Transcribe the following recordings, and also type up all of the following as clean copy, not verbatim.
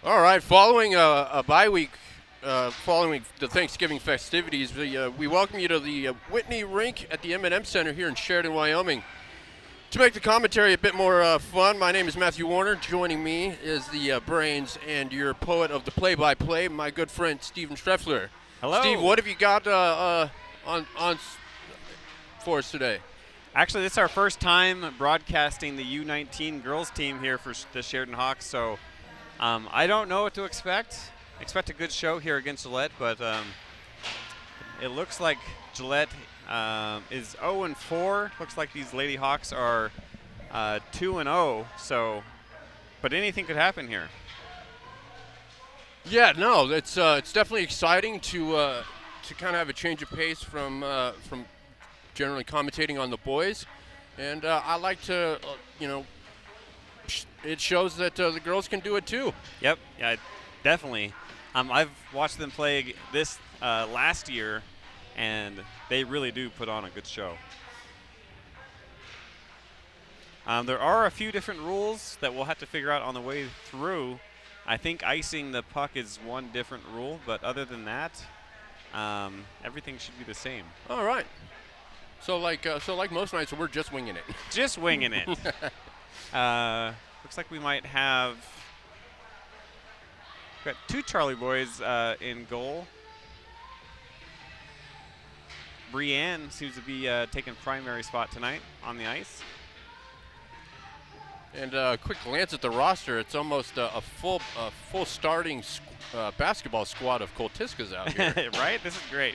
All right, following a bye week, following the Thanksgiving festivities, we welcome you to the Whitney Rink at the M&M Center here in Sheridan, Wyoming. To make the commentary a bit more fun, my name is Matthew Warner. Joining me is the brains and your poet of the play-by-play, my good friend Steven Streffler. Hello. Steve, what have you got on for us today? Actually, this is our first time broadcasting the U19 girls team here for the Sheridan Hawks, so I don't know what to expect. Expect a good show here against Gillette, but it looks like Gillette is 0-4. Looks like these Lady Hawks are 2-0. So, but anything could happen here. Yeah, no, it's definitely exciting to kind of have a change of pace from generally commentating on the boys, and I like to it shows that the girls can do it too. Yep, yeah, definitely. I've watched them play this last year, and they really do put on a good show. There are a few different rules that we'll have to figure out on the way through. I think icing the puck is one different rule, but other than that, everything should be the same. All right. So like most nights, we're just winging it. Just winging it. Looks like we might have got two Charlie boys in goal. Brienne seems to be taking primary spot tonight on the ice. And a quick glance at the roster, it's almost a full starting basketball squad of Coltiskas out here. Right? This is great.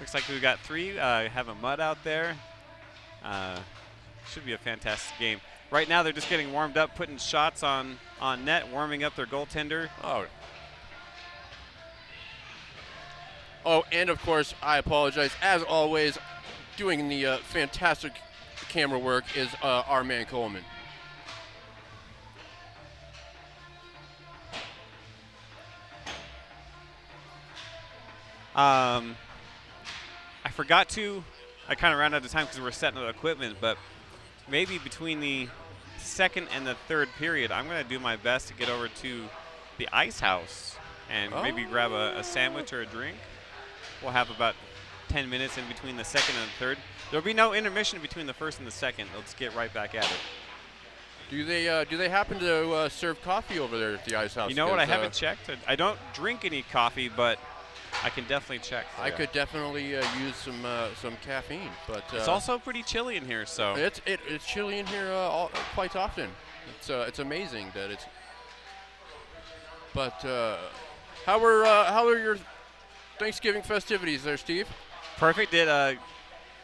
Looks like we've got three. Have a Mud out there. Should be a fantastic game. Right now they're just getting warmed up, putting shots on net, warming up their goaltender. Oh, and of course, I apologize. As always, doing the fantastic camera work is our man Coleman. I kind of ran out of time because we're setting up equipment, but maybe between the second and the third period, I'm going to do my best to get over to the ice house and maybe grab a sandwich or a drink. We'll have about 10 minutes in between the second and the third. There'll be no intermission between the first and the second. Let's get right back at it. Do they happen to serve coffee over there at the ice house? You know what? I haven't checked. I don't drink any coffee, but I can definitely check. I could definitely use some caffeine, but it's also pretty chilly in here. So it's chilly in here quite often. It's amazing that it's. But how are your Thanksgiving festivities there, Steve? Perfect. Did a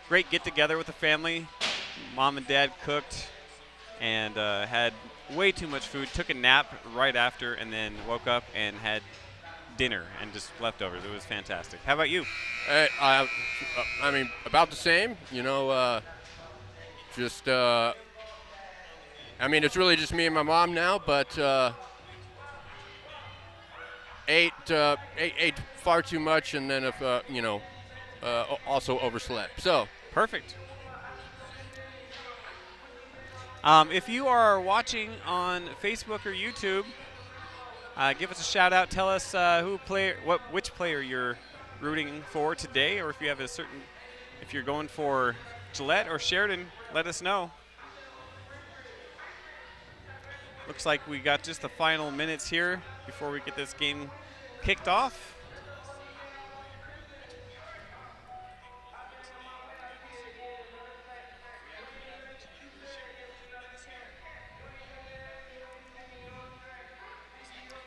great get together with the family. Mom and Dad cooked and had way too much food. Took a nap right after, and then woke up and had dinner and just leftovers. It was fantastic. How about you? I mean, about the same. You know, I mean, it's really just me and my mom now, but ate far too much, and then also overslept. So perfect. If you are watching on Facebook or YouTube, give us a shout out. Tell us which player you're rooting for today, or if you have if you're going for Gillette or Sheridan, let us know. Looks like we got just the final minutes here before we get this game kicked off.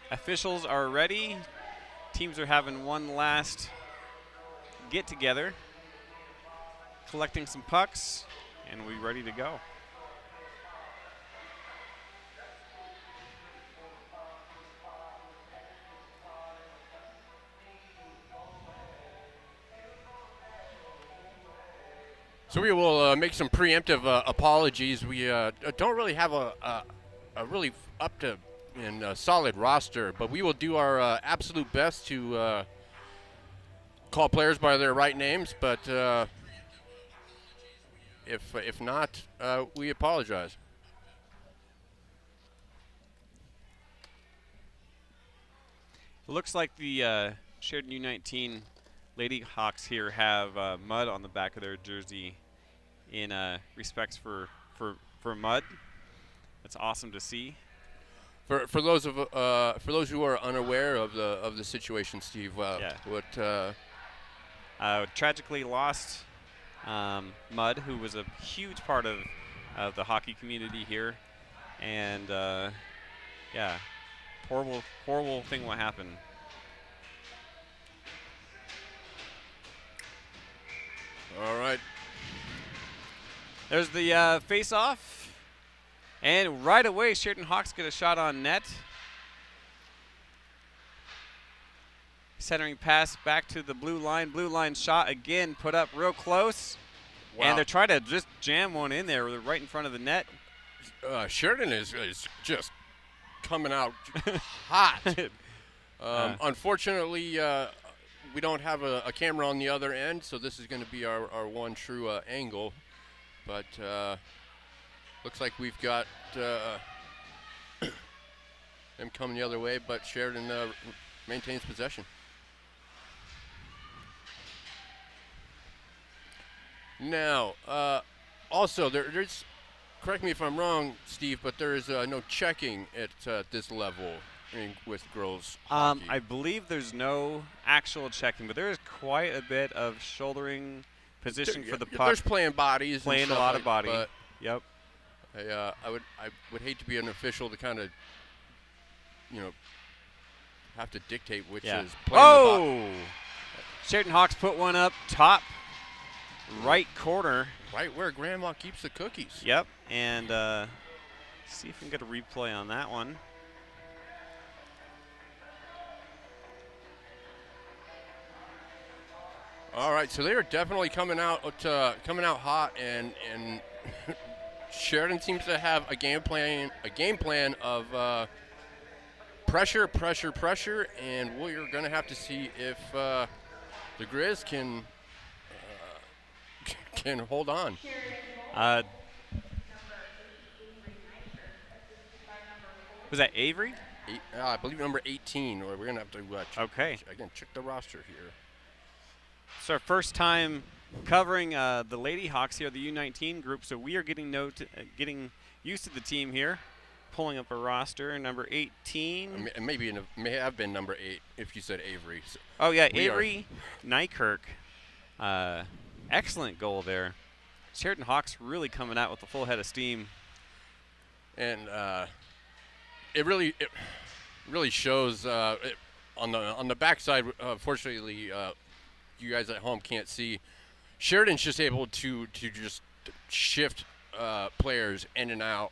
Officials are ready. Teams are having one last get together, collecting some pucks, and we're ready to go. So we will make some preemptive apologies. We don't really have a really up to and solid roster, but we will do our absolute best to call players by their right names. But if not, we apologize. It looks like the Sheridan U19 Lady Hawks here have mud on the back of their jersey in respects for mud. That's awesome to see. For those who are unaware of the situation, Steve, what tragically lost Mud, who was a huge part of the hockey community here, and yeah, horrible thing will happen. All right. There's the face-off, and right away, Sheridan Hawks get a shot on net. Centering pass back to the blue line. Blue line shot again, put up real close. Wow. And they're trying to just jam one in there right in front of the net. Sheridan is just coming out hot. Unfortunately, we don't have a camera on the other end, so this is going to be our one true angle. But looks like we've got them coming the other way, but Sheridan maintains possession. Now, also, there's, correct me if I'm wrong, Steve, but there is no checking at this level with girls hockey. I believe there's no actual checking, but there is quite a bit of shouldering, position for the puck. There's playing bodies. Playing and a lot like, of body. But yep. I would hate to be an official to kind of, have to dictate which is playing the body. Sheridan Hawks put one up top. Right corner. Right where Grandma keeps the cookies. Yep, and see if we can get a replay on that one. All right, so they are definitely coming out hot, and Sheridan seems to have a game plan of pressure, and we're going to have to see if the Grizz can hold on. Was that Avery? I believe number 18, or we're going to have to check the roster here. It's our first time covering the Lady Hawks here, the U19 group, so we are getting used to the team here. Pulling up a roster, number 18. Maybe may have been number 8 if you said Avery. So oh, yeah, Avery Nykirk. Excellent goal there. Sheridan Hawks really coming out with a full head of steam. And it really shows on the backside. Fortunately, you guys at home can't see. Sheridan's just able to just shift players in and out,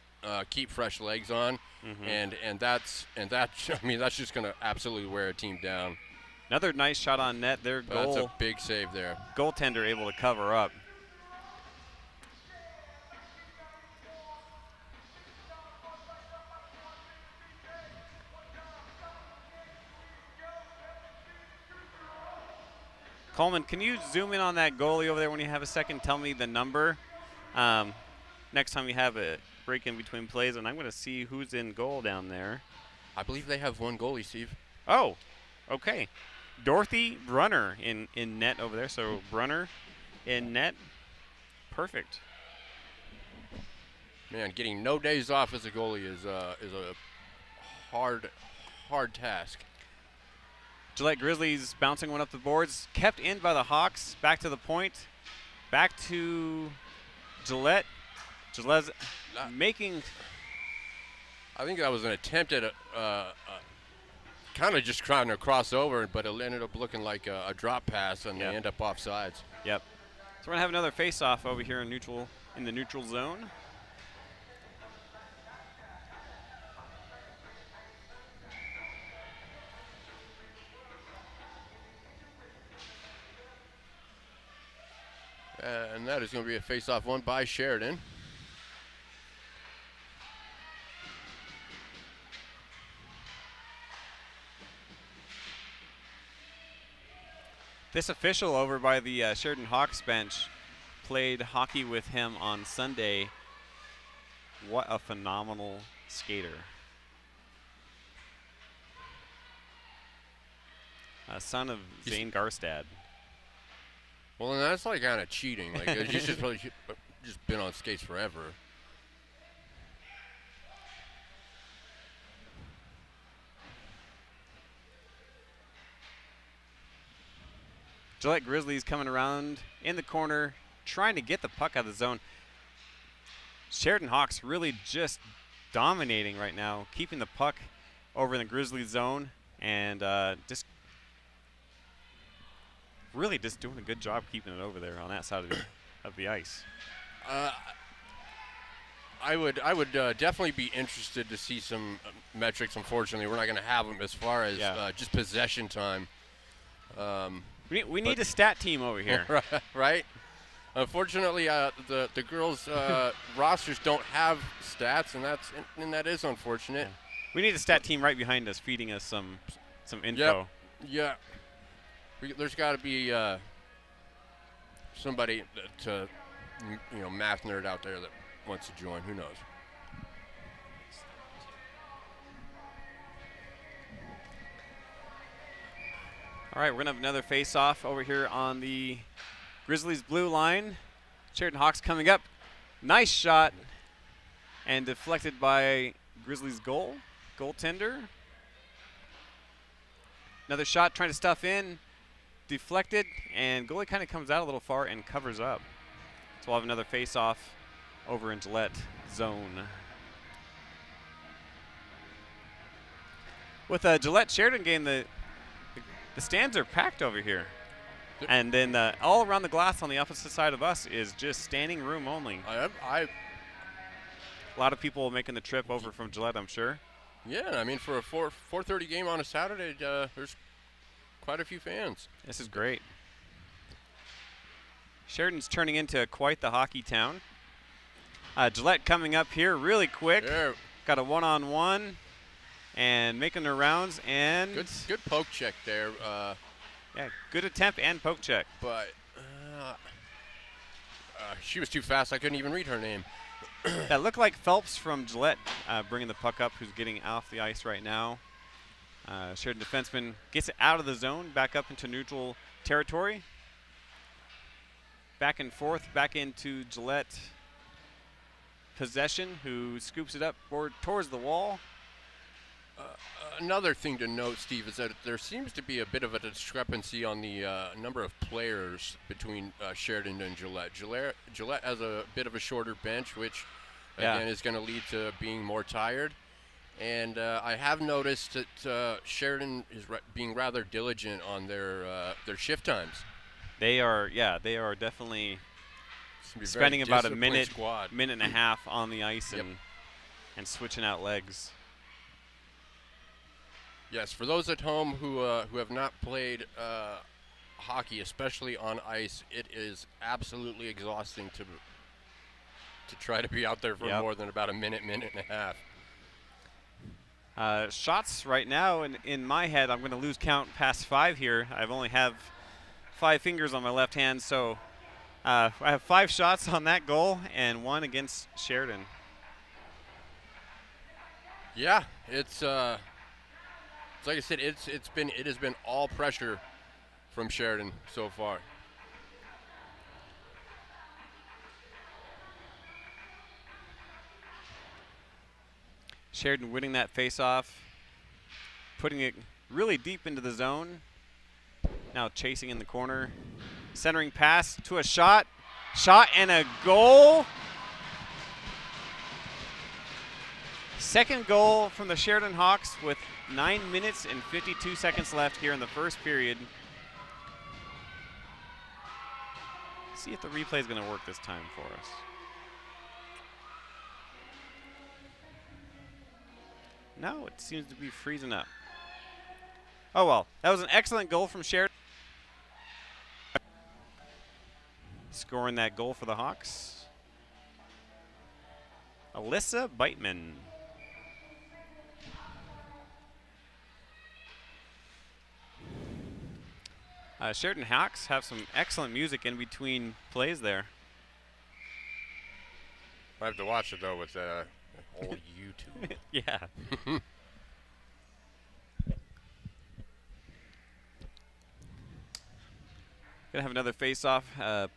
keep fresh legs on, and that's just going to absolutely wear a team down. Another nice shot on net. Their goal. That's a big save there. Goaltender able to cover up. Coleman, can you zoom in on that goalie over there when you have a second? Tell me the number. Next time we have a break in between plays, and I'm going to see who's in goal down there. I believe they have one goalie, Steve. Oh, okay. Dorothy Brunner in net over there. So Brunner in net. Perfect. Man, getting no days off as a goalie is a hard task. Gillette Grizzlies bouncing one up the boards. Kept in by the Hawks. Back to the point. Back to Gillette. Gillette's making. I think that was an attempt at kind of just trying to cross over, but it ended up looking like a drop pass, and they end up offsides. Yep. So we're gonna have another face-off over here in the neutral zone. And that is going to be a face-off won by Sheridan. This official over by the Sheridan Hawks bench played hockey with him on Sunday. What a phenomenal skater. son of Zane Garstad. Well, and that's like kind of cheating. Like he's just probably just been on skates forever. Gillette Grizzlies coming around in the corner, trying to get the puck out of the zone. Sheridan Hawks really just dominating right now, keeping the puck over in the Grizzlies zone, and just really just doing a good job keeping it over there on that side of the ice. I would definitely be interested to see some metrics. Unfortunately, we're not going to have them as far as just possession time. We need a stat team over here. Right? Unfortunately, the girls' rosters don't have stats, and that is unfortunate. We need a stat team right behind us, feeding us some info. Yeah. There's got to be somebody math nerd out there that wants to join. Who knows? All right, we're going to have another face-off over here on the Grizzlies blue line. Sheridan Hawks coming up. Nice shot. And deflected by Grizzlies goaltender. Another shot trying to stuff in. Deflected, and goalie kind of comes out a little far and covers up. So we'll have another face-off over in Gillette zone. With a Gillette Sheridan game, the stands are packed over here. And then all around the glass on the opposite side of us is just standing room only. A lot of people making the trip over from Gillette, I'm sure. Yeah, I mean, for a 4:30 game on a Saturday, there's quite a few fans. This is great. Sheridan's turning into quite the hockey town. Gillette coming up here really quick. Yeah. Got a one-on-one and making their rounds. And good poke check there. Yeah, good attempt and poke check. But she was too fast. I couldn't even read her name. That looked like Phelps from Gillette bringing the puck up, who's getting off the ice right now. Sheridan defenseman gets it out of the zone, back up into neutral territory. Back and forth, back into Gillette possession, who scoops it up towards the wall. Another thing to note, Steve, is that there seems to be a bit of a discrepancy on the number of players between Sheridan and Gillette. Gillette has a bit of a shorter bench, which, again, is going to lead to being more tired. And I have noticed that Sheridan is being rather diligent on their shift times. They are definitely spending about a minute and a half on the ice and switching out legs. Yes, for those at home who have not played hockey, especially on ice, it is absolutely exhausting to try to be out there for more than about a minute and a half. Shots right now, in my head, I'm going to lose count past 5 here. I've only have 5 fingers on my left hand, so I have 5 shots on that goal and 1 against Sheridan. Yeah, it's like I said, it has been all pressure from Sheridan so far. Sheridan winning that face-off, putting it really deep into the zone. Now chasing in the corner, centering pass to a shot and a goal. Second goal from the Sheridan Hawks with 9 minutes and 52 seconds left here in the first period. See if the replay is going to work this time for us. No, it seems to be freezing up. Oh well, that was an excellent goal from Sheridan. Scoring that goal for the Hawks, Alyssa Beitman. Sheridan Hawks have some excellent music in between plays there. I have to watch it, though, with old YouTube. Yeah. Gonna have another face-off.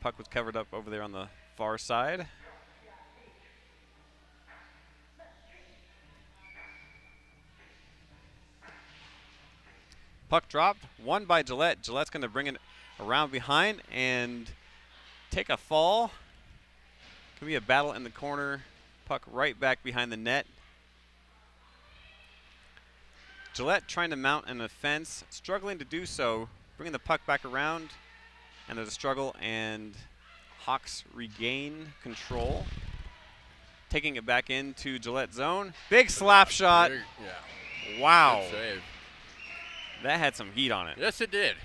Puck was covered up over there on the far side. Puck dropped, won by Gillette. Gillette's gonna bring it around behind and take a fall. Could be a battle in the corner. Puck right back behind the net. Gillette trying to mount an offense, struggling to do so, bringing the puck back around, and there's a struggle, and Hawks regain control. Taking it back into Gillette zone. Big slap shot. Yeah. Wow. Good save. That had some heat on it. Yes, it did.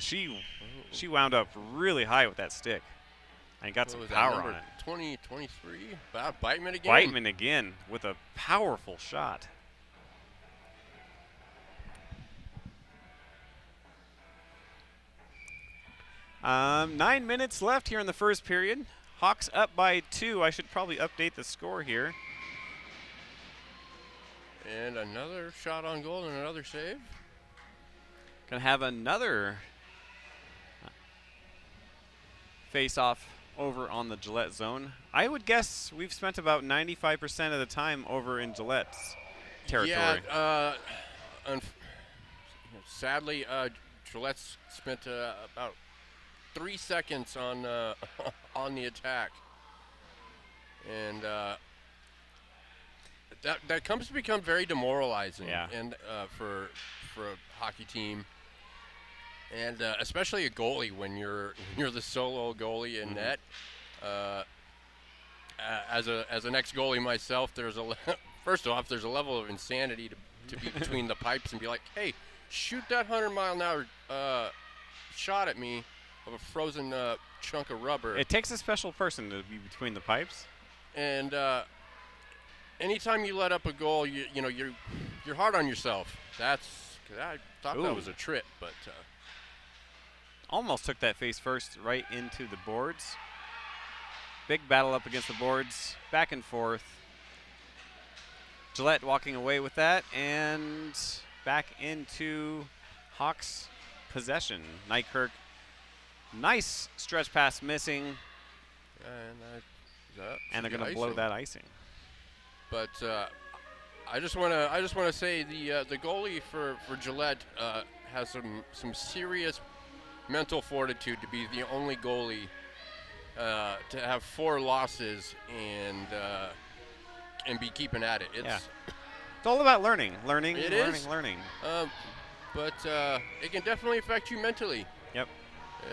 She wound up really high with that stick. And got some power on it. 20, 23. Beitman again. Beitman again with a powerful shot. Um, 9 minutes left here in the first period. Hawks up by 2. I should probably update the score here. And another shot on goal and another save. Gonna have another face-off over on the Gillette zone. I would guess we've spent about 95% of the time over in Gillette's territory. Yeah, sadly, Gillette's spent about 3 seconds on on the attack, and that comes to become very demoralizing. Yeah. And for a hockey team, and especially a goalie when you're the solo goalie in net. As an ex-goalie myself, there's first off there's a level of insanity to be between the pipes and be like, hey, shoot that 100-mile-an-hour shot at me of a frozen chunk of rubber. It takes a special person to be between the pipes. And anytime you let up a goal, you're hard on yourself. I thought that was a trip, but almost took that face first right into the boards. Big battle up against the boards, back and forth. Gillette walking away with that, and back into Hawks possession. Nykirk, nice stretch pass missing, and they're going to blow that icing. But I just want to say the goalie for Gillette has some serious mental fortitude to be the only goalie to have 4 losses and be keeping at it. It's all about learning. But it can definitely affect you mentally. Yep.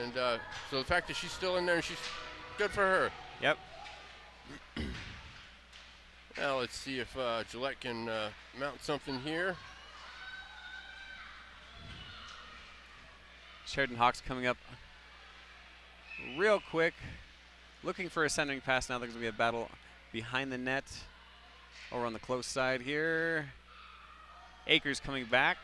And so the fact that she's still in there, and she's good for her. Yep. Now let's see if Gillette can mount something here. Sheridan Hawks coming up real quick, looking for a centering pass. Now there's going to be a battle behind the net over on the close side here. Akers coming back.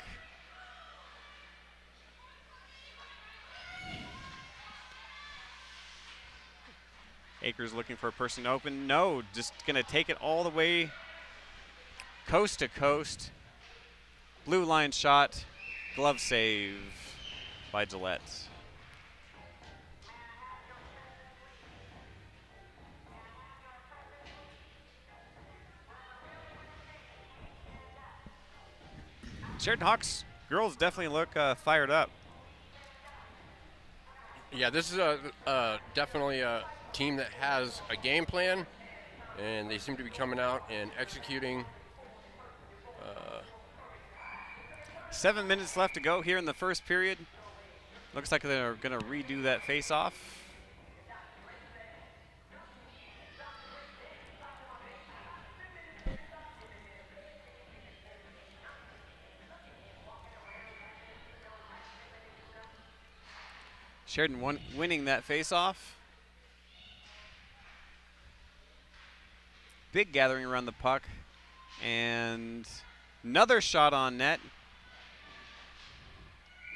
Akers looking for a person to open. No, just going to take it all the way coast to coast. Blue line shot, glove save by Gillette. Sheridan Hawks girls definitely look fired up. Yeah, this is definitely a team that has a game plan, and they seem to be coming out and executing. 7 minutes left to go here in the first period. Looks like they're going to redo that face-off. Sheridan winning that face-off. Big gathering around the puck. And another shot on net.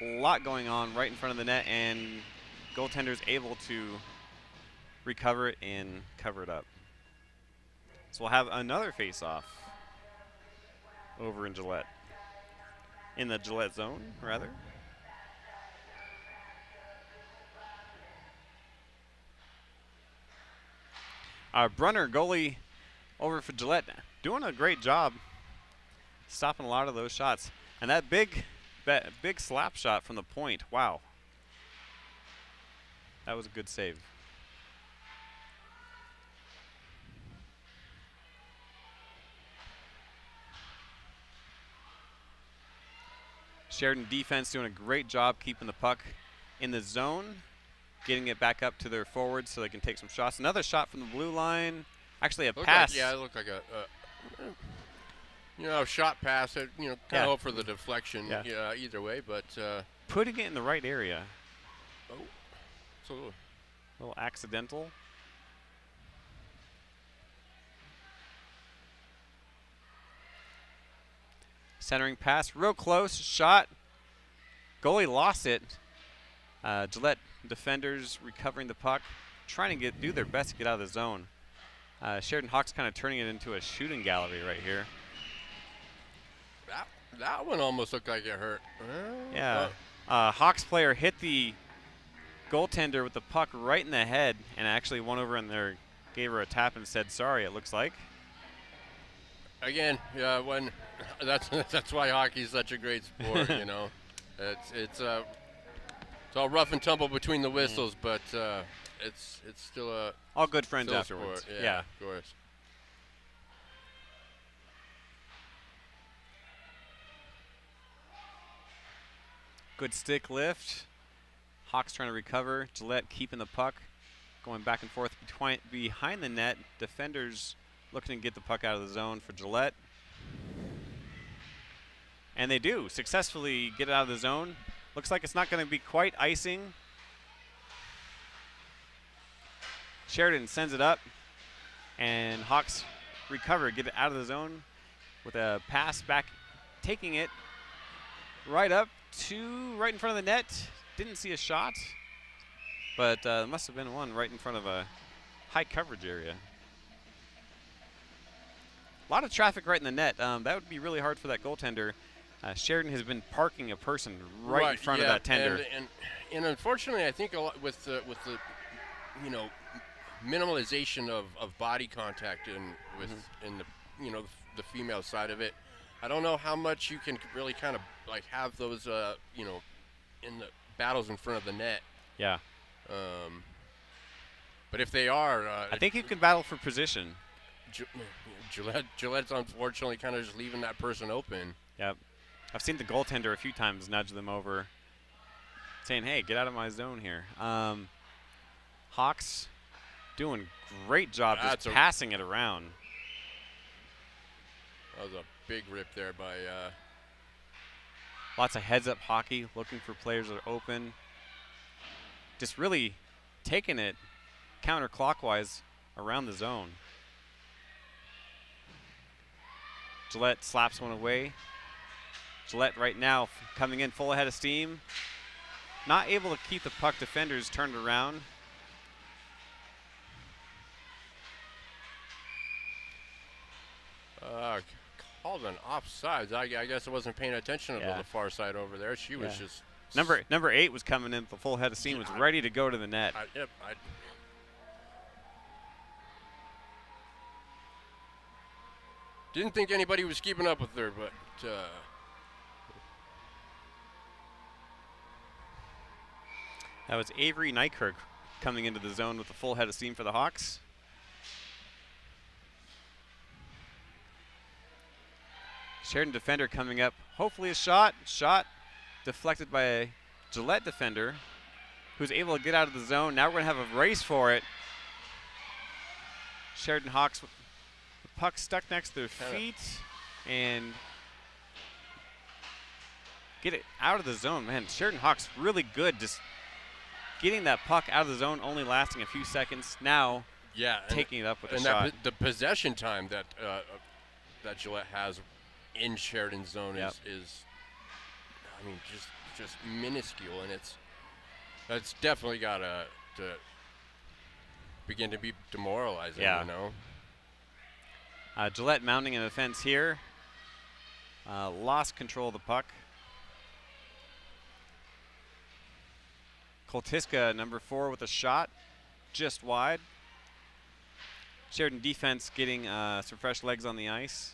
A lot going on right in front of the net, and goaltender's able to recover it and cover it up. So we'll have another face-off over in Gillette. In the Gillette zone, rather. Brunner, goalie over for Gillette, doing a great job stopping a lot of those shots. And that big slap shot from the point, wow. That was a good save. Sheridan defense doing a great job keeping the puck in the zone, getting it back up to their forwards so they can take some shots. Another shot from the blue line. Actually, a pass. It looked like a shot pass. Kind of hope for the deflection. Yeah. Either way, but putting it in the right area. Oh, so a little accidental. Centering pass, real close shot. Goalie lost it. Gillette defenders recovering the puck, trying to do their best to get out of the zone. Sheridan Hawks kind of turning it into a shooting gallery right here. That one almost looked like it hurt. Yeah. Hawks player hit the goaltender with the puck right in the head, and actually went over in there, gave her a tap and said sorry, it looks like. Again, when that's why hockey is such a great sport. It's all rough and tumble between the whistles, but it's still all good friends afterwards. Yeah, of course. Good stick lift. Hawks trying to recover. Gillette keeping the puck, going back and forth behind the net. Defenders looking to get the puck out of the zone for Gillette. And they do successfully get it out of the zone. Looks like it's not going to be quite icing. Sheridan sends it up, and Hawks recover, get it out of the zone with a pass back, taking it right up to right in front of the net. Didn't see a shot, but must have been one right in front of a high coverage area. A lot of traffic right in the net. That would be really hard for that goaltender. Sheridan has been parking a person right in front of that tender. And unfortunately, I think a lot with the minimalization of body contact in the female side of it, I don't know how much you can really kind of like have those in the battles in front of the net. Yeah. But if they are, I think you can battle for position. Gillette's unfortunately kind of just leaving that person open. Yep. I've seen the goaltender a few times nudge them over, saying, hey, get out of my zone here. Hawks doing great job just passing it around. That was a big rip there by... Lots of heads-up hockey, looking for players that are open. Just really taking it counterclockwise around the zone. Gillette slaps one away. Gillette right now coming in full ahead of steam. Not able to keep the puck defenders turned around. Called an offsides. I guess I wasn't paying attention to the far side over there. She was just... Number 8 was coming in full head of steam, was ready to go to the net. Didn't think anybody was keeping up with her, but... That was Avery Nykirk coming into the zone with a full head of steam for the Hawks. Sheridan defender coming up. Hopefully a shot. Shot deflected by a Gillette defender who's able to get out of the zone. Now we're going to have a race for it. Sheridan Hawks with the puck stuck next to their feet and get it out of the zone. Man, Sheridan Hawks really good just getting that puck out of the zone, only lasting a few seconds. Now taking it up with a shot. The possession time that that Gillette has in Sheridan's zone is I mean, just minuscule, and that's definitely got to begin to be demoralizing. Yeah. You know. Gillette mounting an offense here. Lost control of the puck. Koltiska, number 4, with a shot just wide. Sheridan defense getting some fresh legs on the ice.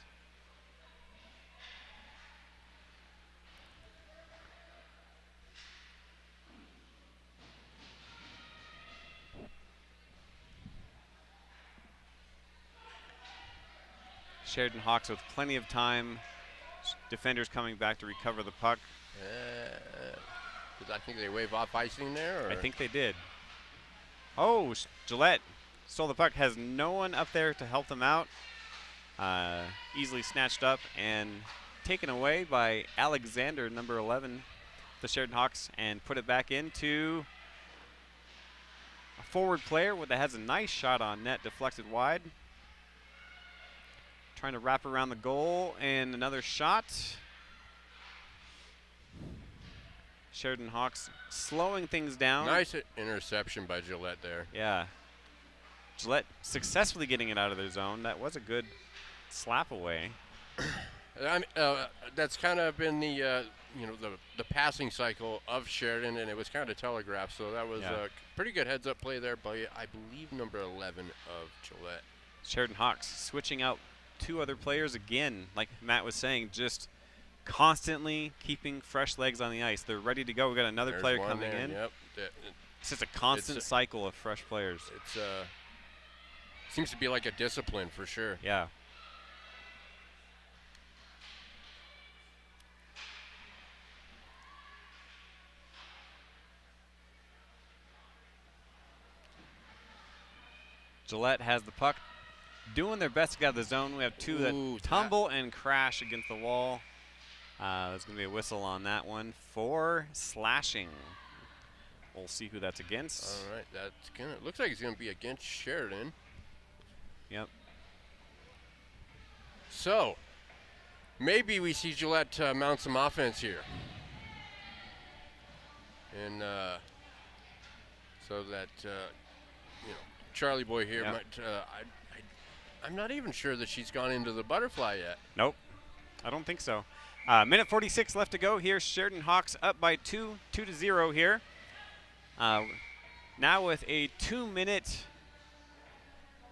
Sheridan Hawks with plenty of time. Defenders coming back to recover the puck. I think they wave off icing there? Or? I think they did. Oh, Gillette stole the puck. Has no one up there to help them out. Easily snatched up and taken away by Alexander, number 11, the Sheridan Hawks, and put it back into a forward player that has a nice shot on net, deflected wide. Trying to wrap around the goal, and another shot. Sheridan Hawks slowing things down. Nice interception by Gillette there. Yeah. Gillette successfully getting it out of their zone. That was a good slap away. That's kind of been the the passing cycle of Sheridan, and it was kind of telegraphed. So that was a pretty good heads-up play there by, I believe, number 11 of Gillette. Sheridan Hawks switching out 2 other players again, like Matt was saying, just constantly keeping fresh legs on the ice. They're ready to go. We got another player coming in. Yep. It's just a constant cycle of fresh players. It's seems to be like a discipline for sure. Yeah. Gillette has the puck, doing their best to get out of the zone. We have 2 that tumble and crash against the wall. There's going to be a whistle on that one for slashing. We'll see who that's against. All right, that's gonna. Looks like it's going to be against Sheridan. Yep. So, maybe we see Gillette mount some offense here, and so that Charlie Boy here might. I'm not even sure that she's gone into the butterfly yet. Nope, I don't think so. Minute 46 left to go here. Sheridan Hawks up by 2-0 here. Now with a 2-minute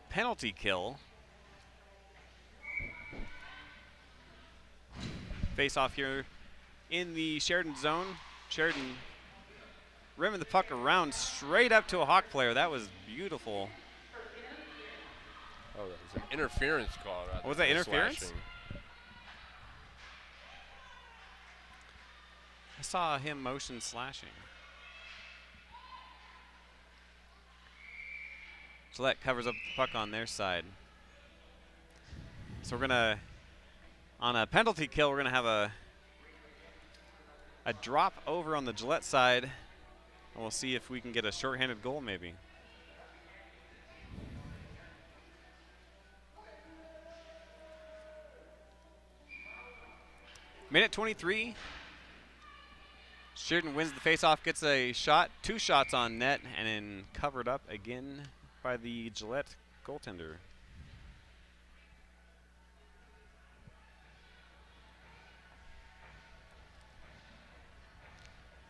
penalty kill. Face off here in the Sheridan zone. Sheridan rimming the puck around straight up to a Hawk player. That was beautiful. Oh, that was an interference call. Was that interference? Slashing. I saw him motion slashing. Gillette covers up the puck on their side. So we're going to, on a penalty kill, we're going to have a drop over on the Gillette side. And we'll see if we can get a shorthanded goal maybe. Minute 23. Sheridan wins the faceoff, gets a shot, 2 shots on net, and then covered up again by the Gillette goaltender.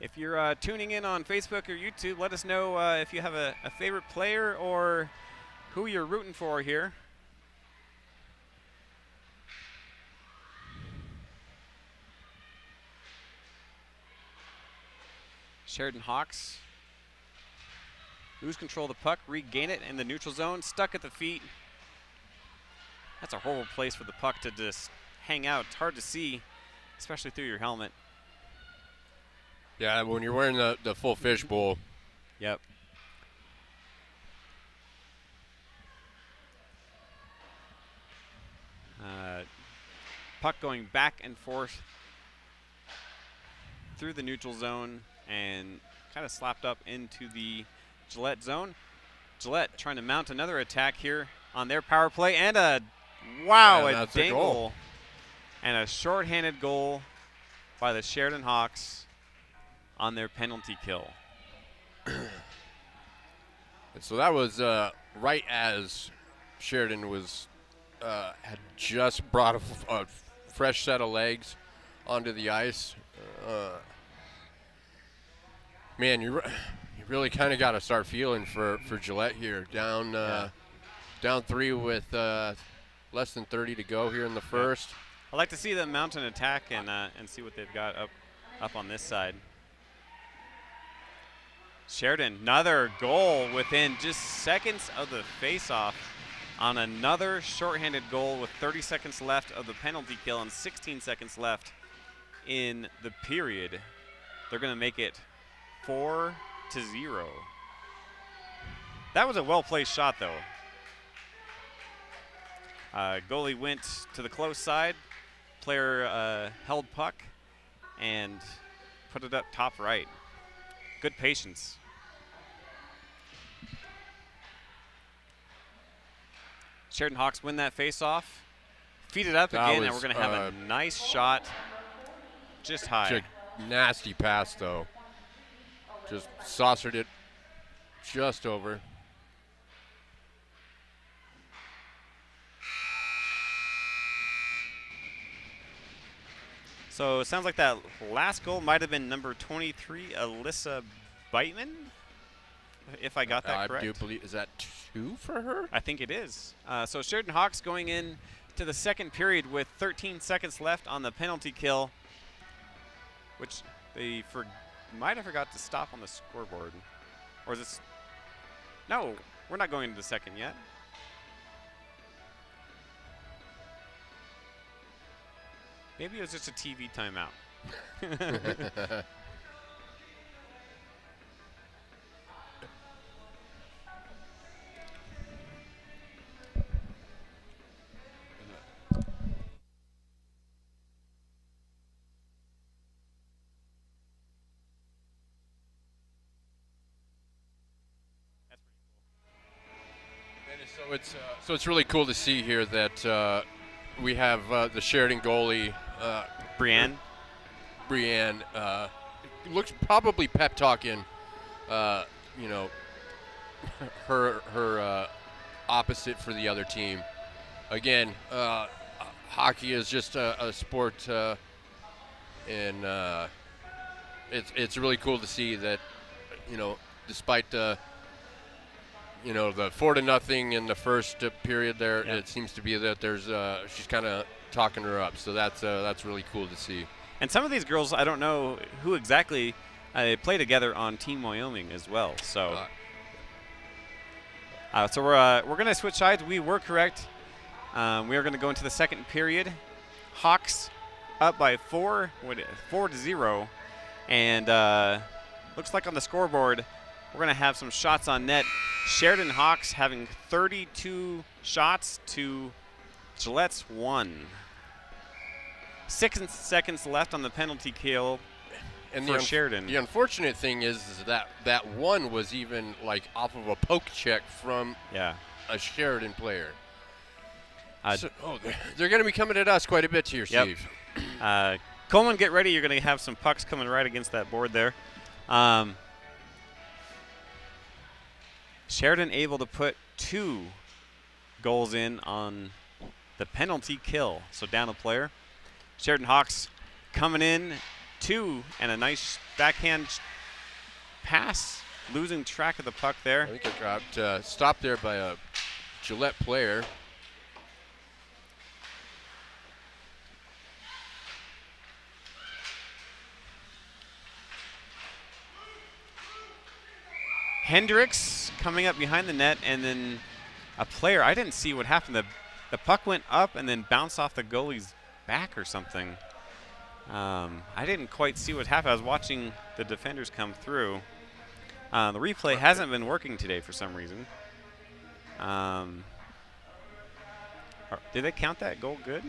If you're tuning in on Facebook or YouTube, let us know if you have a favorite player or who you're rooting for here. Sheridan Hawks lose control of the puck, regain it in the neutral zone, stuck at the feet. That's a horrible place for the puck to just hang out. It's hard to see, especially through your helmet. Yeah, when you're wearing the full fishbowl. Yep. Puck going back and forth through the neutral zone and kind of slapped up into the Gillette zone. Gillette trying to mount another attack here on their power play, and a dangle and a shorthanded goal by the Sheridan Hawks on their penalty kill. And so that was right as Sheridan was had just brought a fresh set of legs onto the ice. Man, you really kind of got to start feeling for Gillette here, down Down 3 with less than 30 to go here in the first. I'd like to see them mount an attack and see what they've got up on this side. Sheridan, another goal within just seconds of the face-off on another shorthanded goal with 30 seconds left of the penalty kill and 16 seconds left in the period. They're going to make it 4-0. That was a well-placed shot, though. Goalie went to the close side. Player held puck and put it up top right. Good patience. Sheridan Hawks win that face-off. Feed it up again, and we're going to have a nice shot just high. Nasty pass, though. Just saucered it just over. So it sounds like that last goal might have been number 23, Alyssa Beitman, if I got that correct. I do believe, is that 2 for her? I think it is. So Sheridan Hawks going in to the second period with 13 seconds left on the penalty kill, which they might have forgot to stop on the scoreboard. Or is this? No, we're not going into the second yet. Maybe it was just a TV timeout. So it's really cool to see here that we have the Sheridan goalie, Brienne. Looks probably pep talking, her opposite for the other team. Again, hockey is just a sport, and it's really cool to see that, despite the 4-0 in the first period there, it seems to be that there's she's kind of talking her up. So that's really cool to see. And some of these girls, I don't know who exactly, they play together on Team Wyoming as well. So, so we're going to switch sides. We were correct. We are going to go into the second period. Hawks up by 4-0, and looks like on the scoreboard we're going to have some shots on net. Sheridan Hawks having 32 shots to Gillette's 1. 6 seconds left on the penalty kill for Sheridan. The unfortunate thing is that one was even like off of a poke check from a Sheridan player. They're going to be coming at us quite a bit here, Steve. Coleman, get ready. You're going to have some pucks coming right against that board there. Sheridan able to put 2 goals in on the penalty kill. So down a player. Sheridan Hawks coming in 2 and a nice backhand pass. Losing track of the puck there. I think it got stopped there by a Gillette player. Hendricks coming up behind the net, and then a player. I didn't see what happened. The puck went up and then bounced off the goalie's back or something. I didn't quite see what happened. I was watching the defenders come through. The replay hasn't been working today for some reason. Did they count that goal good?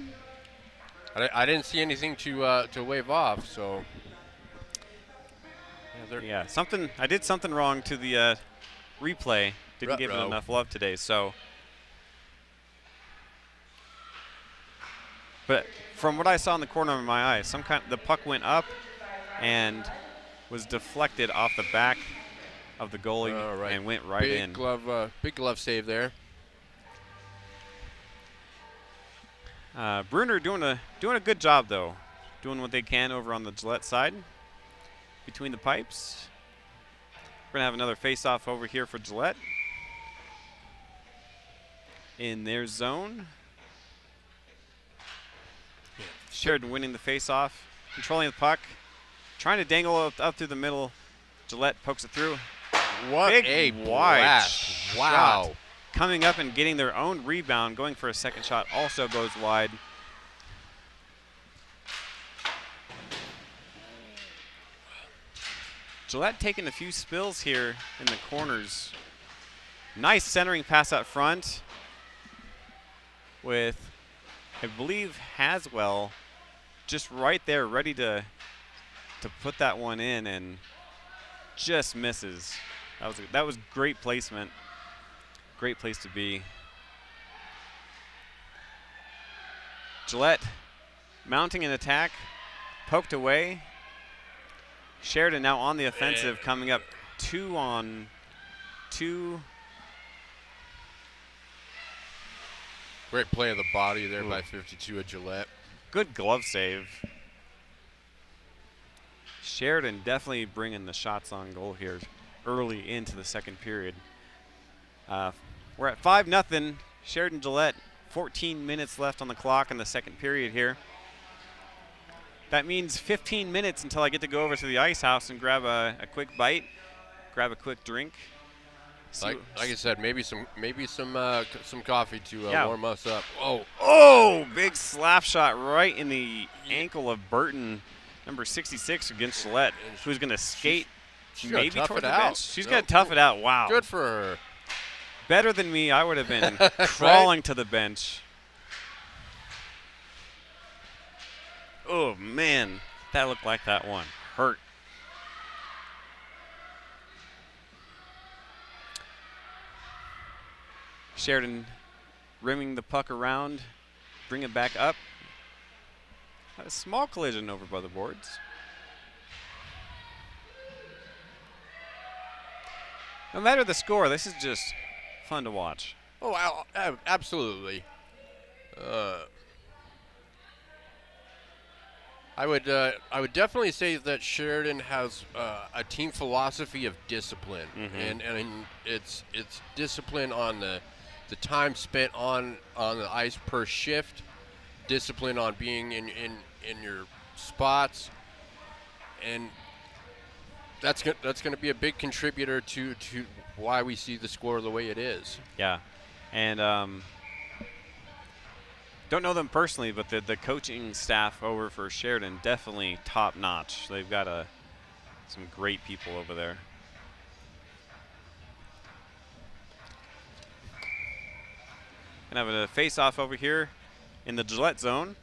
I didn't see anything to wave off, so. Something. I did something wrong to the replay. Didn't give it enough love today. So, but from what I saw in the corner of my eye, the puck went up and was deflected off the back of the goalie and went right in. Big glove save there. Bruner doing a good job though, doing what they can over on the Gillette side. Between the pipes. We're going to have another face-off over here for Gillette. in their zone. Sheridan winning the face-off, controlling the puck, trying to dangle up through the middle. Gillette pokes it through. What Big a wide blast. Wow. shot. Coming up and getting their own rebound, going for a second shot, also goes wide. Gillette taking a few spills here in the corners. Nice centering pass out front with, I believe, Haswell just right there ready to put that one in and just misses. That was great placement. Great place to be. Gillette mounting an attack, poked away. Sheridan now on the offensive, coming up 2-on-2. Great play of the body there by 52 of Gillette. Good glove save. Sheridan definitely bringing the shots on goal here early into the second period. We're at 5-0. Sheridan Gillette, 14 minutes left on the clock in the second period here. That means 15 minutes until I get to go over to the ice house and grab a quick bite, grab a quick drink. Like I said, maybe some coffee to warm us up. Oh, big slap shot right in the ankle of Burton, number 66 against Gillette, who's going to skate maybe toward the bench. She's going to tough it out. Wow. Good for her. Better than me, I would have been crawling to the bench. Oh, man. That looked like that one hurt. Sheridan rimming the puck around, bring it back up. A small collision over by the boards. No matter the score, this is just fun to watch. Oh, absolutely. I would definitely say that Sheridan has a team philosophy of discipline, and it's discipline on the time spent on the ice per shift, discipline on being in your spots, and that's going to be a big contributor to why we see the score the way it is. Yeah, and don't know them personally, but the coaching staff over for Sheridan definitely top notch. They've got some great people over there. Gonna have a face-off over here in the Gillette zone.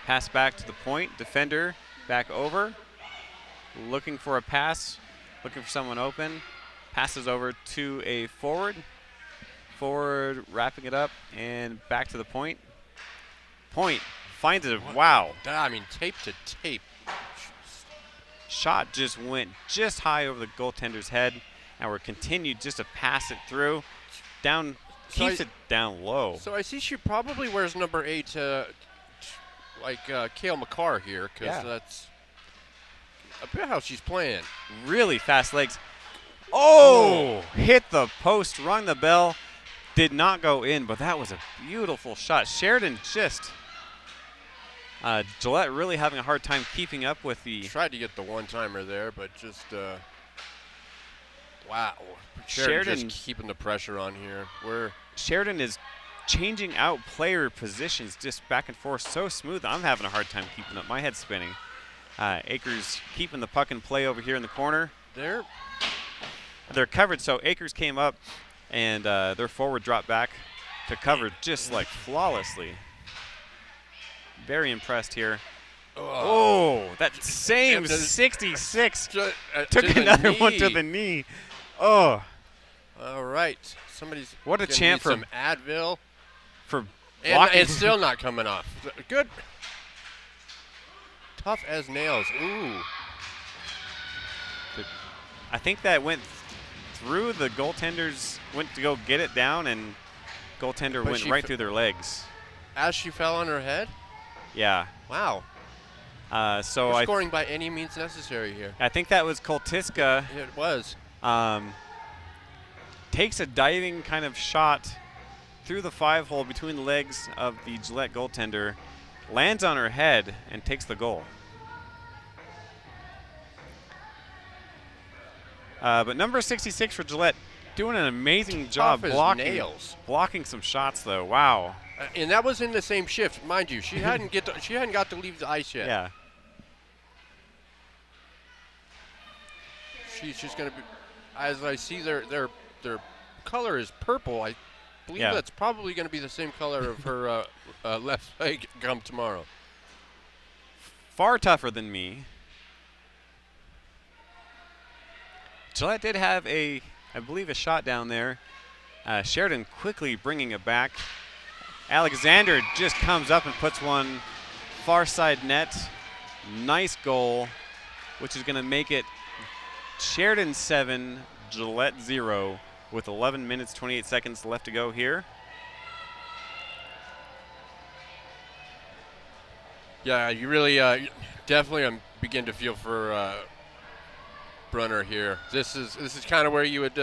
Pass back to the point. Defender back over. Looking for a pass. Looking for someone open. Passes over to a forward. Forward wrapping it up and back to the point. Point finds it. Wow. I mean, tape to tape. Shot just went just high over the goaltender's head. And we're continued just to pass it through. Down, keeps it down low. So I see she probably wears number 8 like Kale McCarr here, because that's a bit how she's playing. Really fast legs. Oh! Hit the post, rung the bell. Did not go in, but that was a beautiful shot. Sheridan just, Gillette really having a hard time keeping up with the. Tried to get the one-timer there, but just, wow. Sheridan just keeping the pressure on here. Sheridan is changing out player positions just back and forth so smooth. I'm having a hard time keeping up. My head's spinning. Akers keeping the puck in play over here in the corner. They're covered, so Akers came up, and their forward dropped back to cover just like flawlessly. Very impressed here. Oh, that same 66 took another one to the knee. Oh. All right. What a chant for some Advil. For and it's still not coming off. Good. Tough as nails. Ooh. I think that went through the goaltenders, went to go get it down, and goaltender went right through their legs. As she fell on her head? Yeah. Wow. So we're scoring by any means necessary here. I think that was Koltiska. It was. Takes a diving kind of shot through the 5-hole between the legs of the Gillette goaltender, lands on her head, and takes the goal. But number 66 for Gillette doing an amazing job blocking some shots, though. Wow. And that was in the same shift, mind you. She hadn't got to leave the ice yet. Yeah. She's just going to be, as I see their color is purple. I believe that's probably going to be the same color of her left leg come tomorrow. Far tougher than me. Gillette did have I believe, a shot down there. Sheridan quickly bringing it back. Alexander just comes up and puts one far side net. Nice goal, which is going to make it Sheridan 7, Gillette 0, with 11 minutes, 28 seconds left to go here. Yeah, you really definitely begin to feel for Brunner here. This is kind of where you would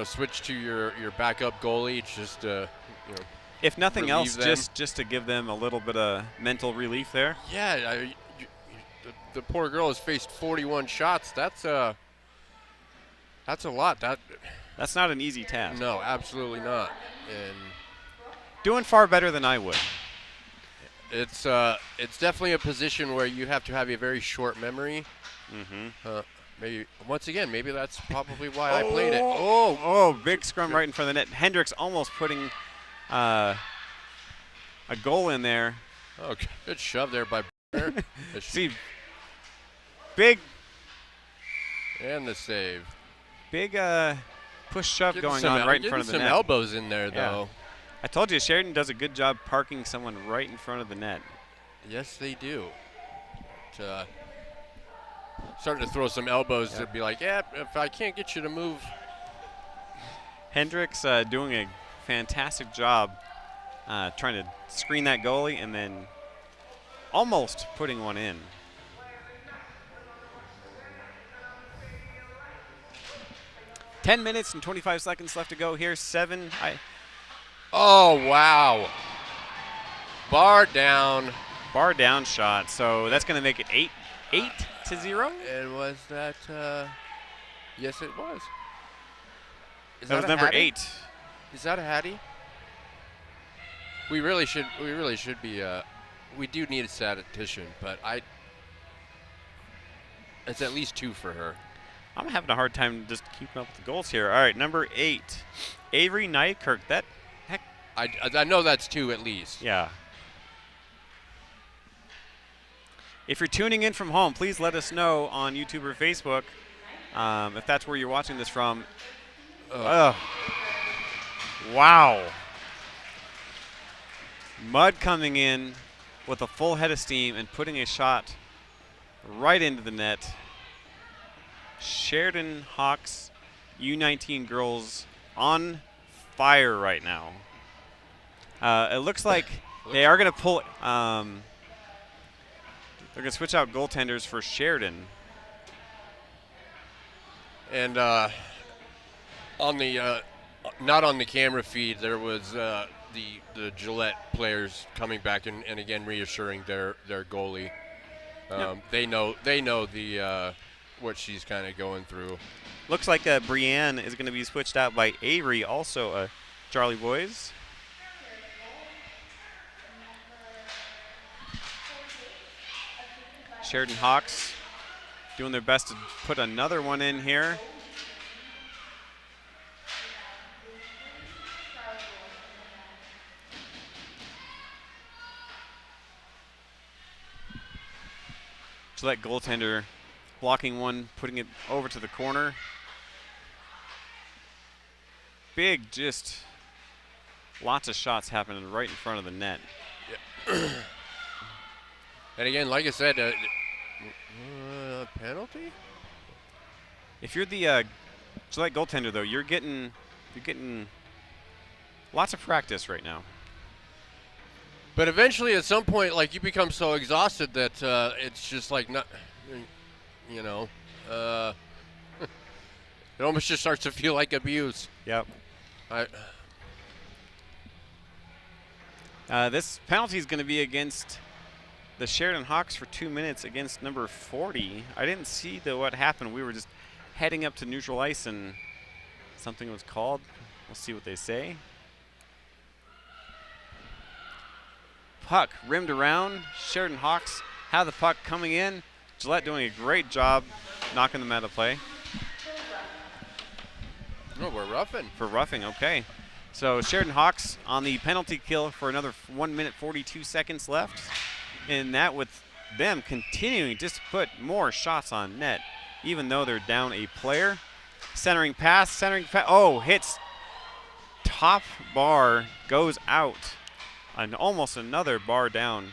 switch to your backup goalie, just if nothing else, just to give them a little bit of mental relief there. Yeah, the poor girl has faced 41 shots. That's a lot. That's not an easy task. No, absolutely not. And doing far better than I would. It's definitely a position where you have to have a very short memory. Mm-hmm. Maybe that's probably why I played it. Oh, big scrum right in front of the net. Hendricks almost putting a goal in there. Oh, good shove there by Brunner. See, big. And the save. Big push shove going on right in front of the net. Some elbows in there, though. I told you, Sheridan does a good job parking someone right in front of the net. Yes, they do. Starting to throw some elbows to be like, yeah, if I can't get you to move. Hendricks doing a fantastic job trying to screen that goalie and then almost putting one in. Ten minutes and 25 seconds left to go here. Oh, wow. Bar down shot. So that's going to make it 8-0. And was that? Yes, it was. That was number 8. Is that a Hattie? We really should be. We do need a statistician, but it's at least 2 for her. I'm having a hard time just keeping up with the goals here. All right, number 8, Avery Nykirk. I know that's 2 at least. Yeah. If you're tuning in from home, please let us know on YouTube or Facebook if that's where you're watching this from. Wow. Mudd coming in with a full head of steam and putting a shot right into the net. Sheridan Hawks U19 girls on fire right now. It looks like they are going to pull. They're going to switch out goaltenders for Sheridan. And on the not on the camera feed, there was the Gillette players coming back and again reassuring their goalie. They know the what she's kind of going through. Looks like Brienne is going to be switched out by Avery, also Charlie Boys. Sheridan Hawks doing their best to put another one in here. Gillette goaltender blocking one, putting it over to the corner. Big, just lots of shots happening right in front of the net. Yeah. And again, like I said, penalty? If you're the Gillette goaltender, though, you're getting lots of practice right now. But eventually, at some point, like, you become so exhausted that it's just like not, It almost just starts to feel like abuse. Yep. I, This penalty is going to be against the Sheridan Hawks for 2 minutes against number 40. I didn't see what happened. We were just heading up to neutral ice and something was called. We'll see what they say. Puck rimmed around. Sheridan Hawks have the puck coming in. Gillette doing a great job knocking them out of play. no, we're roughing. For roughing, okay. So Sheridan Hawks on the penalty kill for another 1 minute 42 seconds left. And that with them continuing just to put more shots on net, even though they're down a player. Centering pass, oh, hits top bar, goes out. And almost another bar down.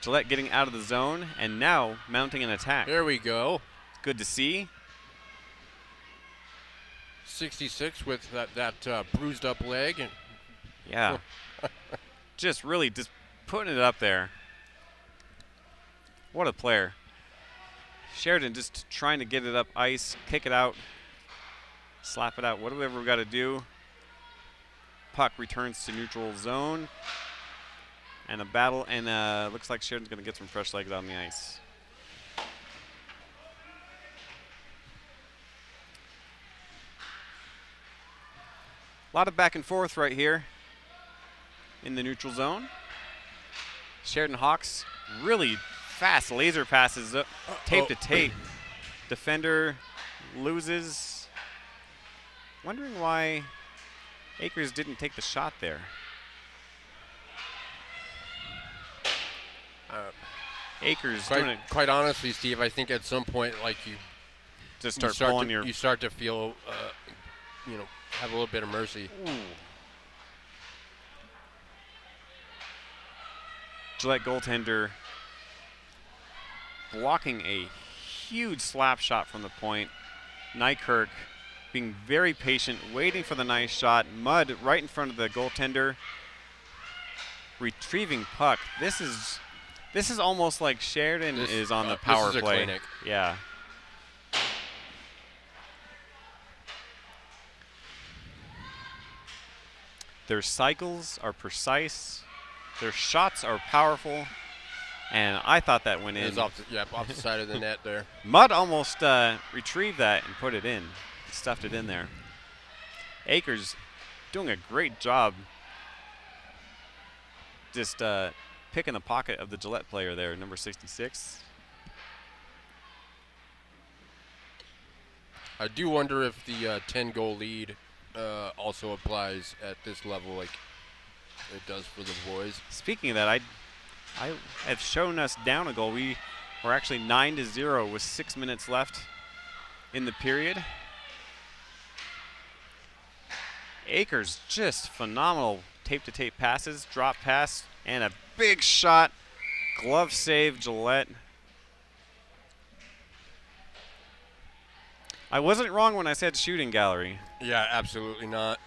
Gillette getting out of the zone and now mounting an attack. There we go. Good to see. 66 with that bruised up leg. And Yeah. just putting it up there. What a player. Sheridan just trying to get it up ice, kick it out, slap it out, whatever we got to do. Puck returns to neutral zone. And a battle, and looks like Sheridan's going to get some fresh legs on the ice. A lot of back and forth right here in the neutral zone. Sheridan Hawks really fast laser passes tape to tape. Defender loses. Wondering why Akers didn't take the shot there. Akers doing it. Quite honestly, Steve, I think at some point, like you Just you start to feel, have a little bit of mercy. Ooh. Gillette goaltender blocking a huge slap shot from the point. Nykirk being very patient, waiting for the nice shot. Mudd right in front of the goaltender, retrieving puck. This is almost like Sheridan is on the power this is play. a clinic. Yeah. Their cycles are precise. Their shots are powerful. And I thought that went It in. was off the side of the net there. Mudd almost retrieved that and put it in. Stuffed it in there. Akers doing a great job just picking the pocket of the Gillette player there, number 66. I do wonder if the 10-goal lead also applies at this level like it does for the boys. Speaking of that, I have shown us down a goal. We were actually 9-0 with 6 minutes left in the period. Akers just phenomenal tape-to-tape passes, drop pass, and a big shot. Glove save, Gillette. I wasn't wrong when I said shooting gallery. Yeah, absolutely not.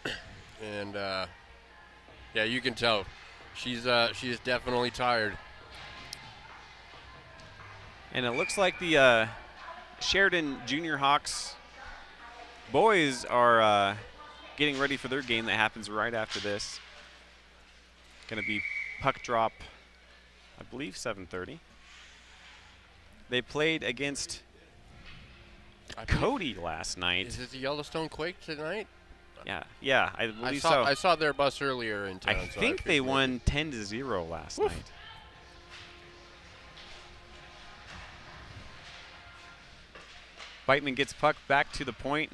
And yeah, you can tell she is definitely tired. And it looks like the Sheridan Junior Hawks boys are getting ready for their game that happens right after this. Going to be puck drop, I believe 7:30. They played against Cody last night. Is it the Yellowstone Quake tonight? Yeah, I believe so. I saw their bus earlier in town. I think they won 10-0 last night. Beitman gets puck back to the point.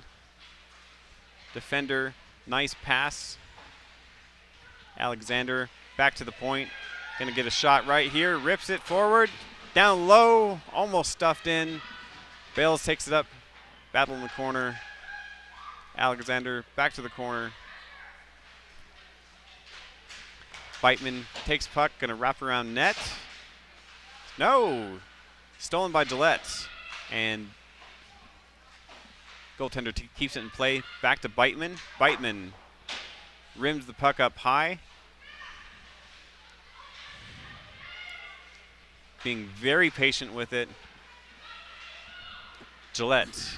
Defender, nice pass. Alexander back to the point. Gonna get a shot right here. Rips it forward. Down low. Almost stuffed in. Bales takes it up. Battle in the corner. Alexander back to the corner. Beitman takes puck. Gonna wrap around net. No. Stolen by Gillette. And goaltender keeps it in play. Back to Beitman. Beitman rims the puck up high. being very patient with it. Gillette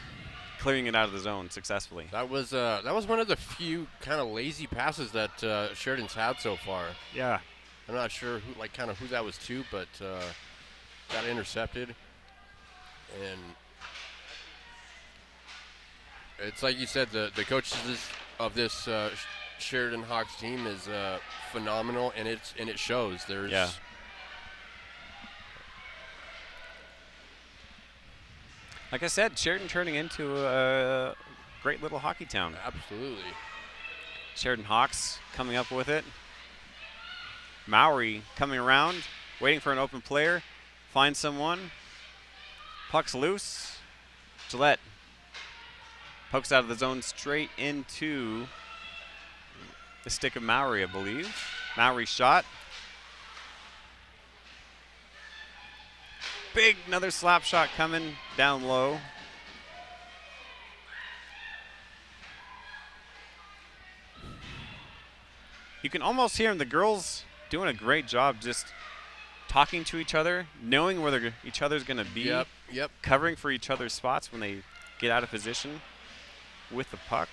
clearing it out of the zone successfully. That was one of the few kind of lazy passes that Sheridan's had so far. Yeah. I'm not sure who that was to, but got intercepted. And it's like you said, the coaches of this Sheridan Hawks team is phenomenal, and it shows. Yeah. Like I said, Sheridan turning into a great little hockey town. Absolutely. Sheridan Hawks coming up with it. Mowry coming around, waiting for an open player. Finds someone. Puck's loose. Gillette pokes out of the zone straight into the stick of Mowry, I believe. Mowry shot. Big, another slap shot coming down low. You can almost hear the girls doing a great job just talking to each other, knowing where each other's going to be. Yep. Covering for each other's spots when they get out of position with the puck.